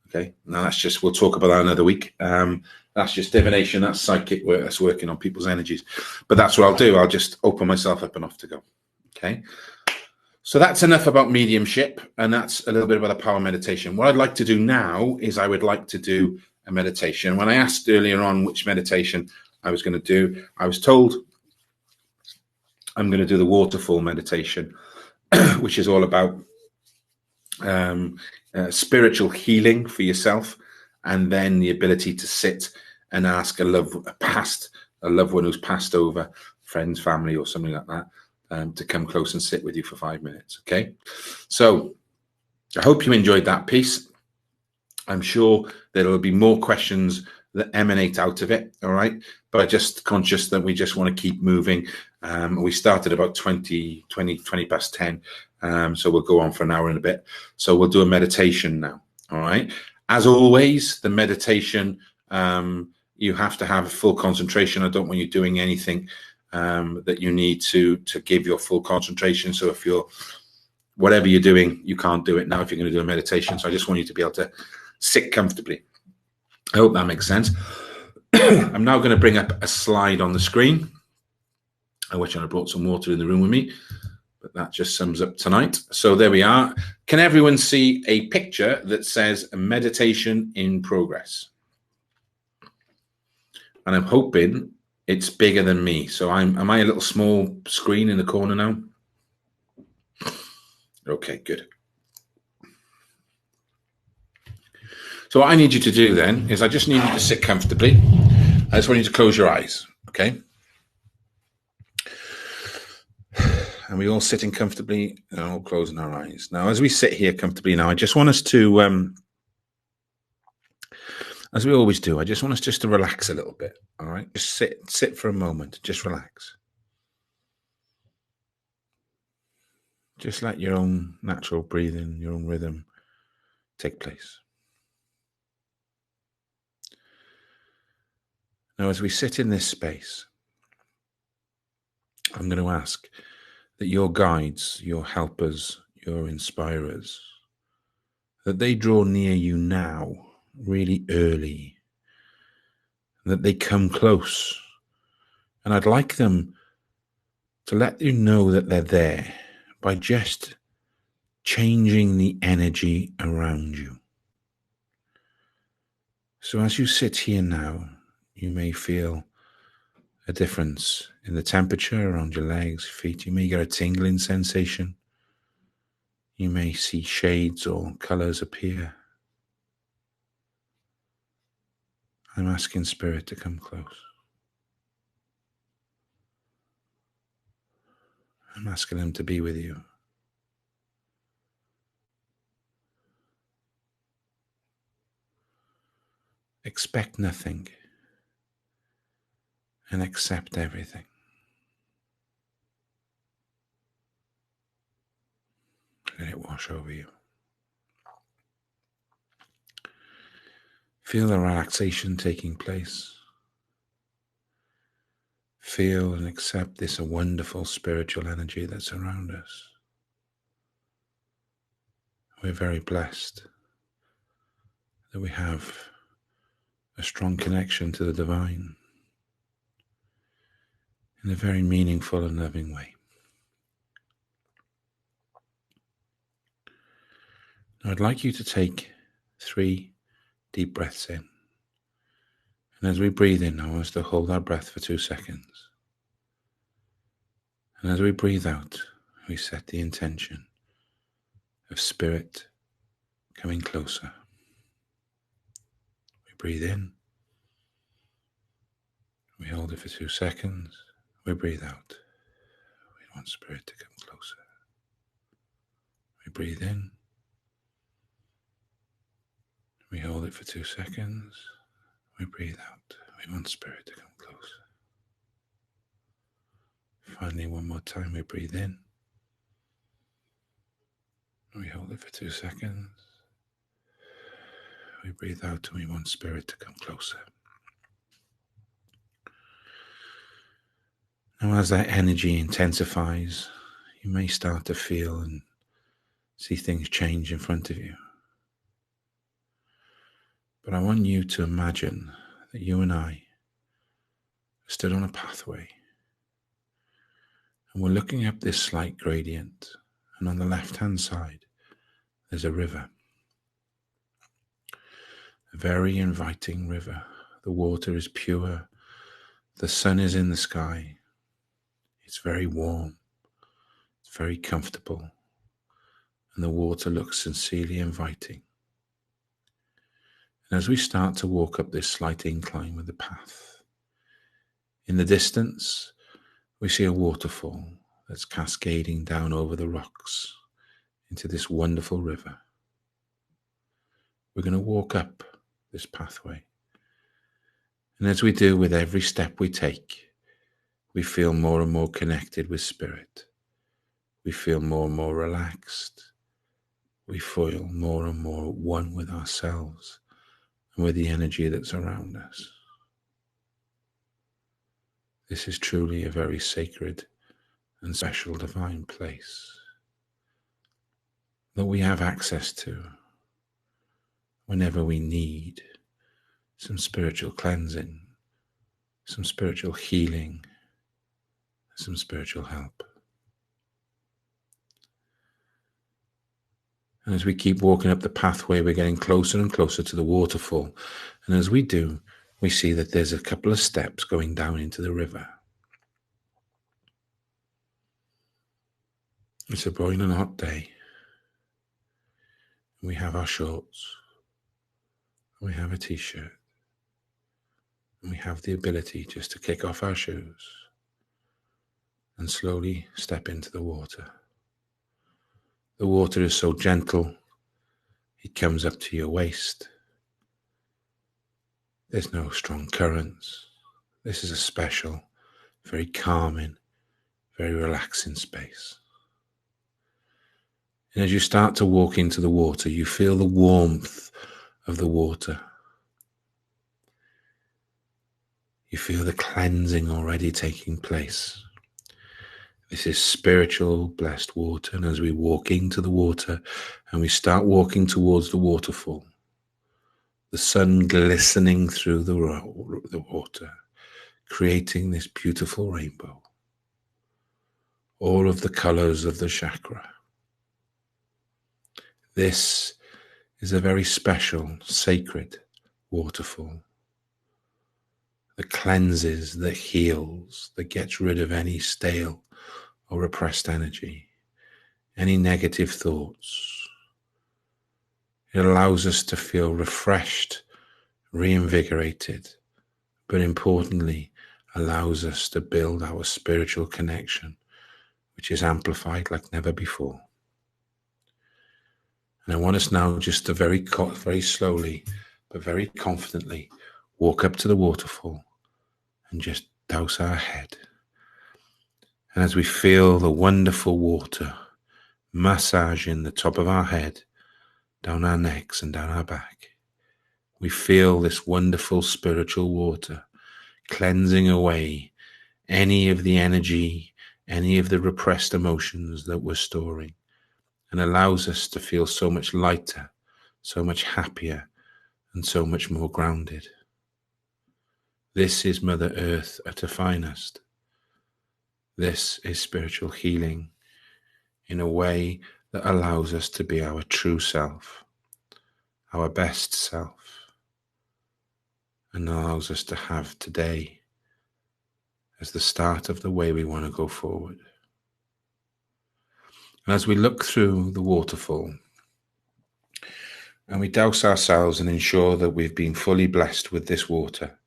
[SPEAKER 1] Okay, now that's just, we'll talk about that another week. That's just divination, that's psychic work, that's working on people's energies. But that's what I'll do. I'll just open myself up and off to go. Okay. So that's enough about mediumship, and that's a little bit about the power meditation. What I'd like to do now is I would like to do a meditation. When I asked earlier on which meditation I was told I'm going to do the waterfall meditation, which is all about spiritual healing for yourself, and then the ability to sit and ask a loved one who's passed over, friends, family, or something like that, to come close and sit with you for 5 minutes. Okay, so I hope you enjoyed that piece. I'm sure there will be more questions that emanate out of it. All right, but I'm just conscious that we just want to keep moving. We started about 20 past 10. So we'll go on for an hour and a bit. So we'll do a meditation now. All right. As always, the meditation, you have to have full concentration. I don't want you doing anything that you need to give your full concentration. So if whatever you're doing, you can't do it now if you're going to do a meditation. So I just want you to be able to sit comfortably. I hope that makes sense. I'm now going to bring up a slide on the screen. I wish I brought some water in the room with me, but that just sums up tonight. So there we are. Can everyone see a picture that says meditation in progress? And I'm hoping it's bigger than me. So am I a little small screen in the corner now? Okay, good. So what I need you to do then is I just need you to sit comfortably. I just want you to close your eyes, okay? And we all sitting comfortably and all closing our eyes. Now, as we sit here comfortably now, I just want us to, as we always do, I just want us just to relax a little bit, all right? Just sit for a moment, just relax. Just let your own natural breathing, your own rhythm take place. Now, as we sit in this space, I'm going to ask that your guides, your helpers, your inspirers, that they draw near you now, really early, that they come close. And I'd like them to let you know that they're there by just changing the energy around you. So as you sit here now, you may feel a difference in the temperature around your legs, feet. You may get a tingling sensation. You may see shades or colors appear. I'm asking Spirit to come close. I'm asking Him to be with you. Expect nothing and accept everything. Let it wash over you. Feel the relaxation taking place. Feel and accept this wonderful spiritual energy that's around us. We're very blessed that we have a strong connection to the divine in a very meaningful and loving way. Now I'd like you to take 3 deep breaths in. And as we breathe in, I want us to hold our breath for 2 seconds. And as we breathe out, we set the intention of Spirit coming closer. We breathe in. We hold it for 2 seconds. We breathe out. We want Spirit to come closer. We breathe in. We hold it for 2 seconds. We breathe out. We want Spirit to come closer. Finally, one more time, we breathe in. We hold it for 2 seconds. We breathe out and we want Spirit to come closer. Now, as that energy intensifies, you may start to feel and see things change in front of you. But I want you to imagine that you and I stood on a pathway and we're looking up this slight gradient, and on the left-hand side there's a river, a very inviting river. The water is pure, The sun is in the sky. It's very warm. It's very comfortable. And the water looks sincerely inviting. And as we start to walk up this slight incline with the path, in the distance, we see a waterfall that's cascading down over the rocks into this wonderful river. We're going to walk up this pathway. And as we do with every step we take, we feel more and more connected with spirit. We feel more and more relaxed. We feel more and more one with ourselves and with the energy that's around us. This is truly a very sacred and special divine place that we have access to whenever we need some spiritual cleansing, some spiritual healing, some spiritual help. And as we keep walking up the pathway, we're getting closer and closer to the waterfall. And as we do, we see that there's a couple of steps going down into the river. It's a boiling hot day. We have our shorts. We have a t-shirt. And we have the ability just to kick off our shoes and slowly step into the water. The water is so gentle, it comes up to your waist. There's no strong currents. This is a special, very calming, very relaxing space. And as you start to walk into the water, you feel the warmth of the water. You feel the cleansing already taking place. This is spiritual, blessed water. And as we walk into the water and we start walking towards the waterfall, the sun glistening through the water, creating this beautiful rainbow. All of the colors of the chakra. This is a very special, sacred waterfall that cleanses, that heals, that gets rid of any stale or repressed energy, any negative thoughts. It allows us to feel refreshed, reinvigorated, but importantly, allows us to build our spiritual connection, which is amplified like never before. And I want us now just to very slowly, but very confidently walk up to the waterfall and just douse our head. And as we feel the wonderful water massaging the top of our head, down our necks and down our back, we feel this wonderful spiritual water cleansing away any of the energy, any of the repressed emotions that we're storing, and allows us to feel so much lighter, so much happier, and so much more grounded. This is Mother Earth at her finest. This is spiritual healing in a way that allows us to be our true self, our best self, and allows us to have today as the start of the way we want to go forward. And as we look through the waterfall and we douse ourselves and ensure that we've been fully blessed with this water,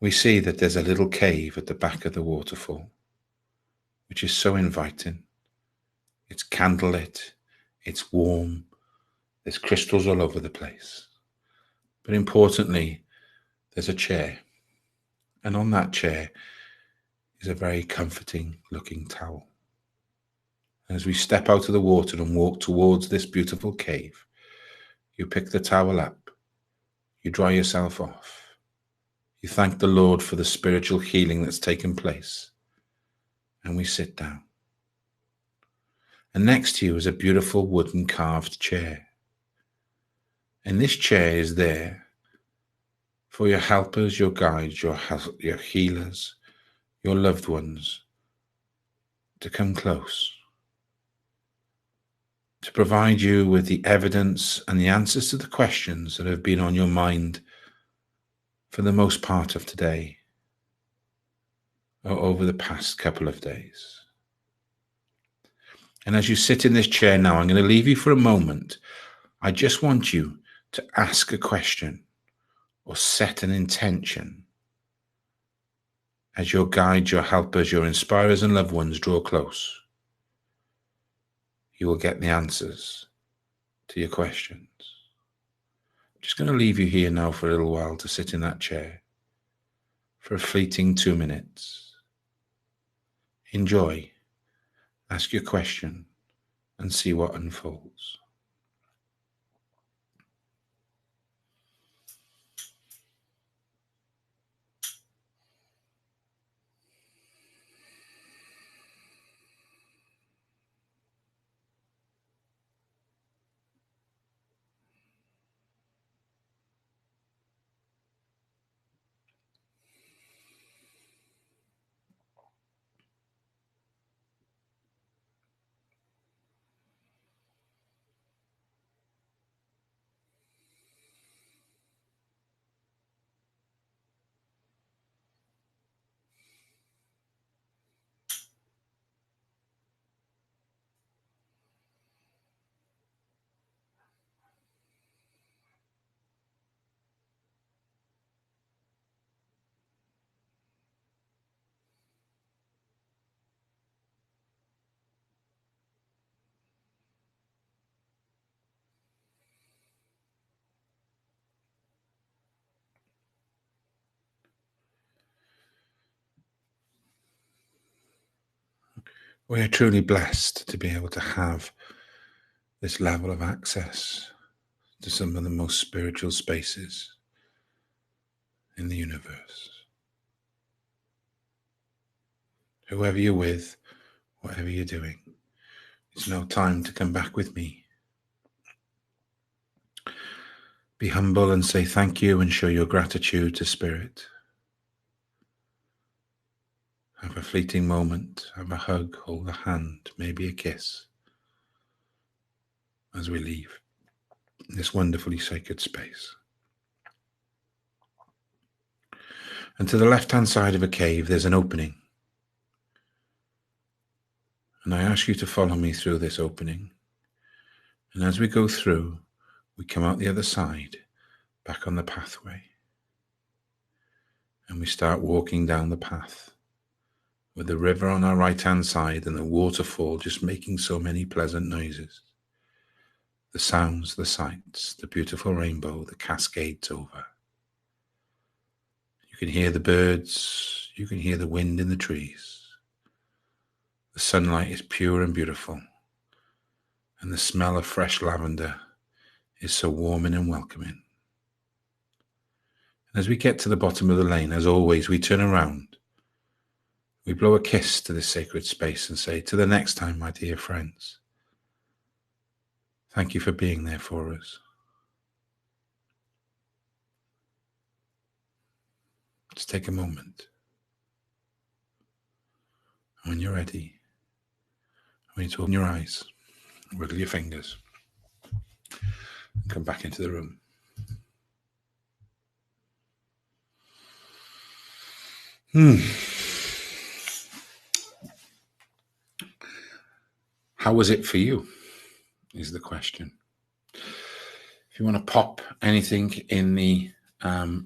[SPEAKER 1] we see that there's a little cave at the back of the waterfall, which is so inviting. It's candlelit, it's warm, there's crystals all over the place. But importantly, there's a chair. And on that chair is a very comforting looking towel. As we step out of the water and walk towards this beautiful cave, you pick the towel up, you dry yourself off, you thank the Lord for the spiritual healing that's taken place, and we sit down. And next to you is a beautiful wooden carved chair. And this chair is there for your helpers, your guides, your healers, your loved ones to come close, to provide you with the evidence and the answers to the questions that have been on your mind for the most part of today, over the past couple of days. And as you sit in this chair now, I'm going to leave you for a moment. I just want you to ask a question or set an intention as your guides, your helpers, your inspirers and loved ones draw close. You will get the answers to your questions. I'm just going to leave you here now for a little while to sit in that chair for a fleeting 2 minutes. Enjoy, ask your question, and see what unfolds. We are truly blessed to be able to have this level of access to some of the most spiritual spaces in the universe. Whoever you're with, whatever you're doing, it's now time to come back with me. Be humble and say thank you and show your gratitude to Spirit. Have a fleeting moment, have a hug, hold a hand, maybe a kiss as we leave this wonderfully sacred space. And to the left-hand side of a cave, there's an opening. And I ask you to follow me through this opening. And as we go through, we come out the other side, back on the pathway. And we start walking down the path with the river on our right-hand side and the waterfall just making so many pleasant noises. The sounds, the sights, the beautiful rainbow, the cascades over. You can hear the birds, you can hear the wind in the trees. The sunlight is pure and beautiful, and the smell of fresh lavender is so warming and welcoming. And as we get to the bottom of the lane, as always, we turn around. We blow a kiss to this sacred space and say, to the next time, my dear friends. Thank you for being there for us. Let's take a moment. When you're ready, I want you to open your eyes, wiggle your fingers, and come back into the room. How was it for you, is the question. If you want to pop anything in the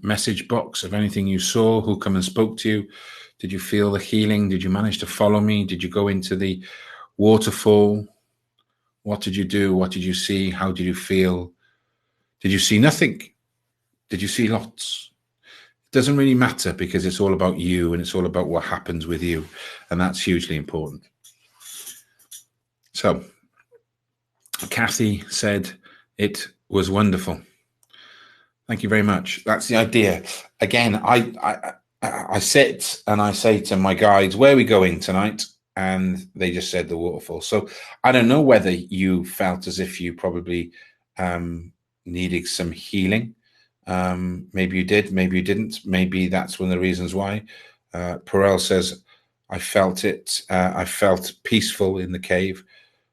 [SPEAKER 1] message box of anything you saw, who come and spoke to you, did you feel the healing? Did you manage to follow me? Did you go into the waterfall? What did you do? What did you see? How did you feel? Did you see nothing? Did you see lots? It doesn't really matter because it's all about you and it's all about what happens with you. And that's hugely important. So, Kathy said it was wonderful. Thank you very much. That's the idea. Again, I sit and I say to my guides, where are we going tonight? And they just said the waterfall. So I don't know whether you felt as if you probably needed some healing. Maybe you did, maybe you didn't. Maybe that's one of the reasons why. Perel says, I felt it. I felt peaceful in the cave.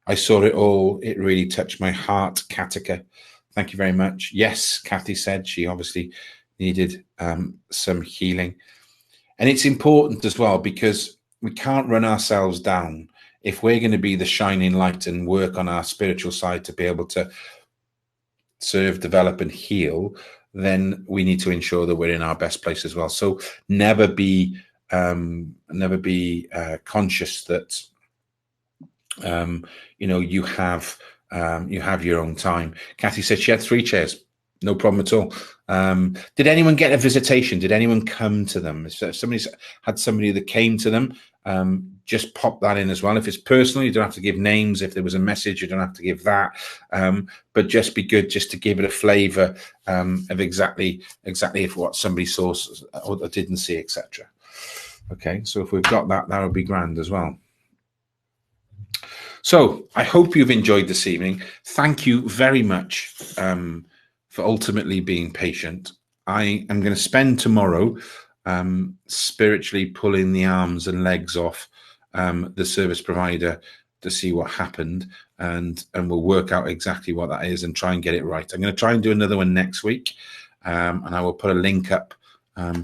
[SPEAKER 1] I saw it all. It really touched my heart, Katika. Thank you very much. Yes, Kathy said she obviously needed some healing. And it's important as well, because we can't run ourselves down. If we're going to be the shining light and work on our spiritual side to be able to serve, develop, and heal, then we need to ensure that we're in our best place as well. So never be conscious that you have your own time. Kathy said she had 3 chairs. No problem at all. Did anyone get a visitation? Did anyone come to them? If somebody had somebody that came to them, just pop that in as well. If it's personal, you don't have to give names. If there was a message, you don't have to give that. But just be good just to give it a flavour of exactly if what somebody saw or didn't see, etc. Okay, so if we've got that, that would be grand as well. So I hope you've enjoyed this evening. Thank you very much for ultimately being patient. I am going to spend tomorrow spiritually pulling the arms and legs off the service provider to see what happened, and we'll work out exactly what that is and try and get it right. I'm going to try and do another one next week, and I will put a link up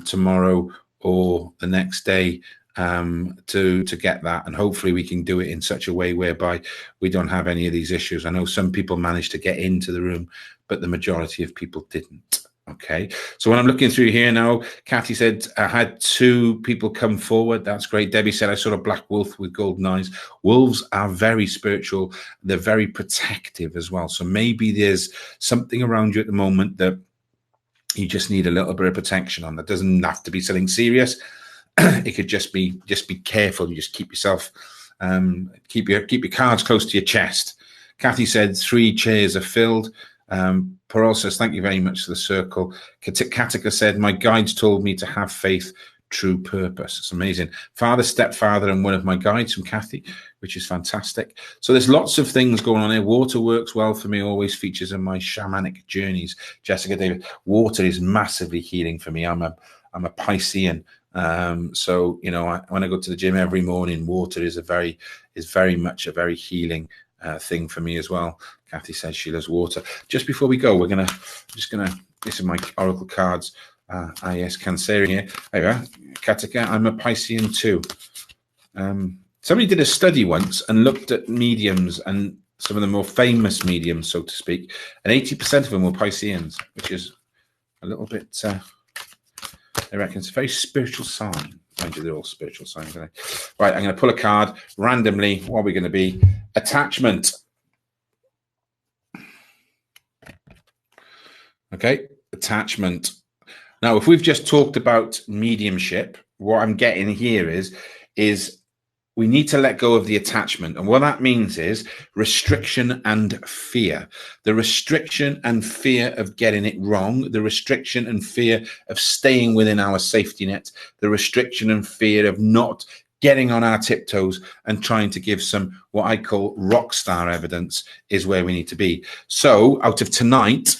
[SPEAKER 1] tomorrow or the next day to get that, and hopefully we can do it in such a way whereby we don't have any of these issues. I know some people managed to get into the room, but the majority of people didn't. Okay, so when I'm looking through here now, Kathy said I had 2 people come forward. That's great. Debbie said I saw a black wolf with golden eyes. Wolves are very spiritual. They're very protective as well. So maybe there's something around you at the moment that you just need a little bit of protection on. That doesn't have to be something serious. It could just be careful. You just keep yourself, keep your cards close to your chest. Kathy said 3 chairs are filled. Pearl says, thank you very much for the circle. Katika said, my guides told me to have faith, true purpose. It's amazing. Father, stepfather, and one of my guides from Kathy, which is fantastic. So there's lots of things going on here. Water works well for me, always features in my shamanic journeys. Jessica David, water is massively healing for me. I'm a Piscean. So, when I go to the gym every morning, water is very much a very healing thing for me as well. Kathy says she loves water. Just before we go, this is my oracle cards. Yes, Cancerian here. There you are. Katika, I'm a Piscean too. Somebody did a study once and looked at mediums, and some of the more famous mediums, so to speak, and 80% of them were Pisceans, which is a little bit, I reckon it's a very spiritual sign. Mind you, they're all spiritual signs, aren't they? Right, I'm going to pull a card randomly. What are we going to be? Attachment. Okay, attachment. Now, if we've just talked about mediumship, what I'm getting here is we need to let go of the attachment. And what that means is restriction and fear. The restriction and fear of getting it wrong, the restriction and fear of staying within our safety net, the restriction and fear of not getting on our tiptoes and trying to give some what I call rock star evidence is where we need to be. So out of tonight,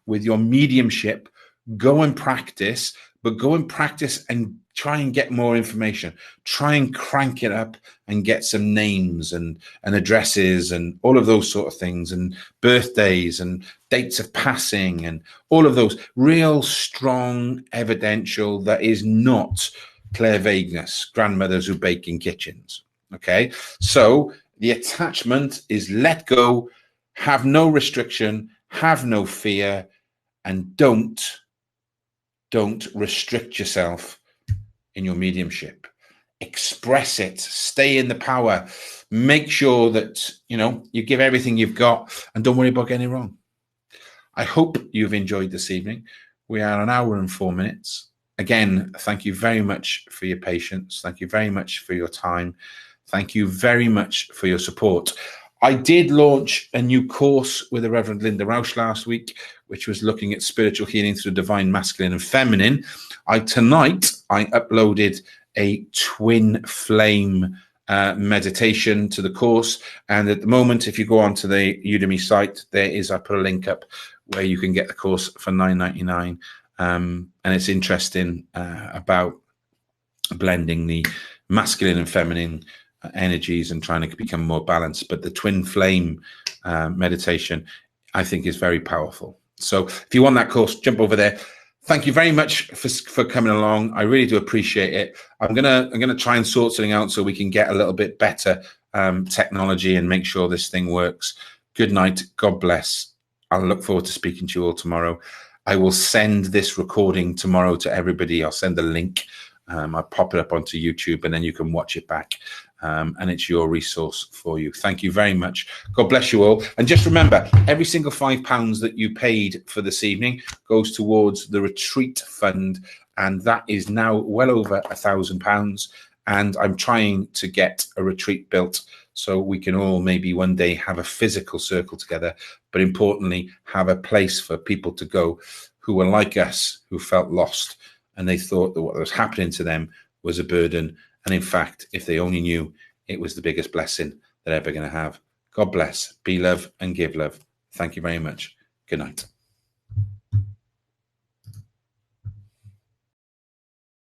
[SPEAKER 1] with your mediumship, go and practice, but go and practice and try and get more information. Try and crank it up and get some names and addresses and all of those sort of things, and birthdays and dates of passing and all of those real strong evidential that is not clairvagueness, grandmothers who bake in kitchens. Okay, so the attachment is let go, have no restriction, have no fear, and don't restrict yourself in your mediumship. Express it, stay in the power, make sure that you give everything you've got, and don't worry about getting it wrong. I hope you've enjoyed this evening. We are an hour and 4 minutes. Again, thank you very much for your patience. Thank you very much for your time. Thank you very much for your support. I did launch a new course with the Reverend Linda Rausch last week, which was looking at spiritual healing through divine masculine and feminine. Tonight I uploaded a twin flame meditation to the course, and at the moment, if you go onto the Udemy site, I put a link up where you can get the course for $9.99, and it's interesting about blending the masculine and feminine energies and trying to become more balanced. But the twin flame meditation, I think, is very powerful. So if you want that course, jump over there. Thank you very much for coming along. I really do appreciate it. I'm gonna try and sort something out so we can get a little bit better technology and make sure this thing works. Good night. God bless. I'll look forward to speaking to you all tomorrow. I will send this recording tomorrow to everybody. I'll send the link. I'll pop it up onto YouTube, and then you can watch it back. And it's your resource for you. Thank you very much. God bless you all. And just remember, every single £5 that you paid for this evening goes towards the retreat fund. And that is now well over £1,000. And I'm trying to get a retreat built so we can all maybe one day have a physical circle together, but importantly, have a place for people to go who were like us, who felt lost, and they thought that what was happening to them was a burden. And in fact, if they only knew, it was the biggest blessing they're ever going to have. God bless, be love, and give love. Thank you very much. Good night.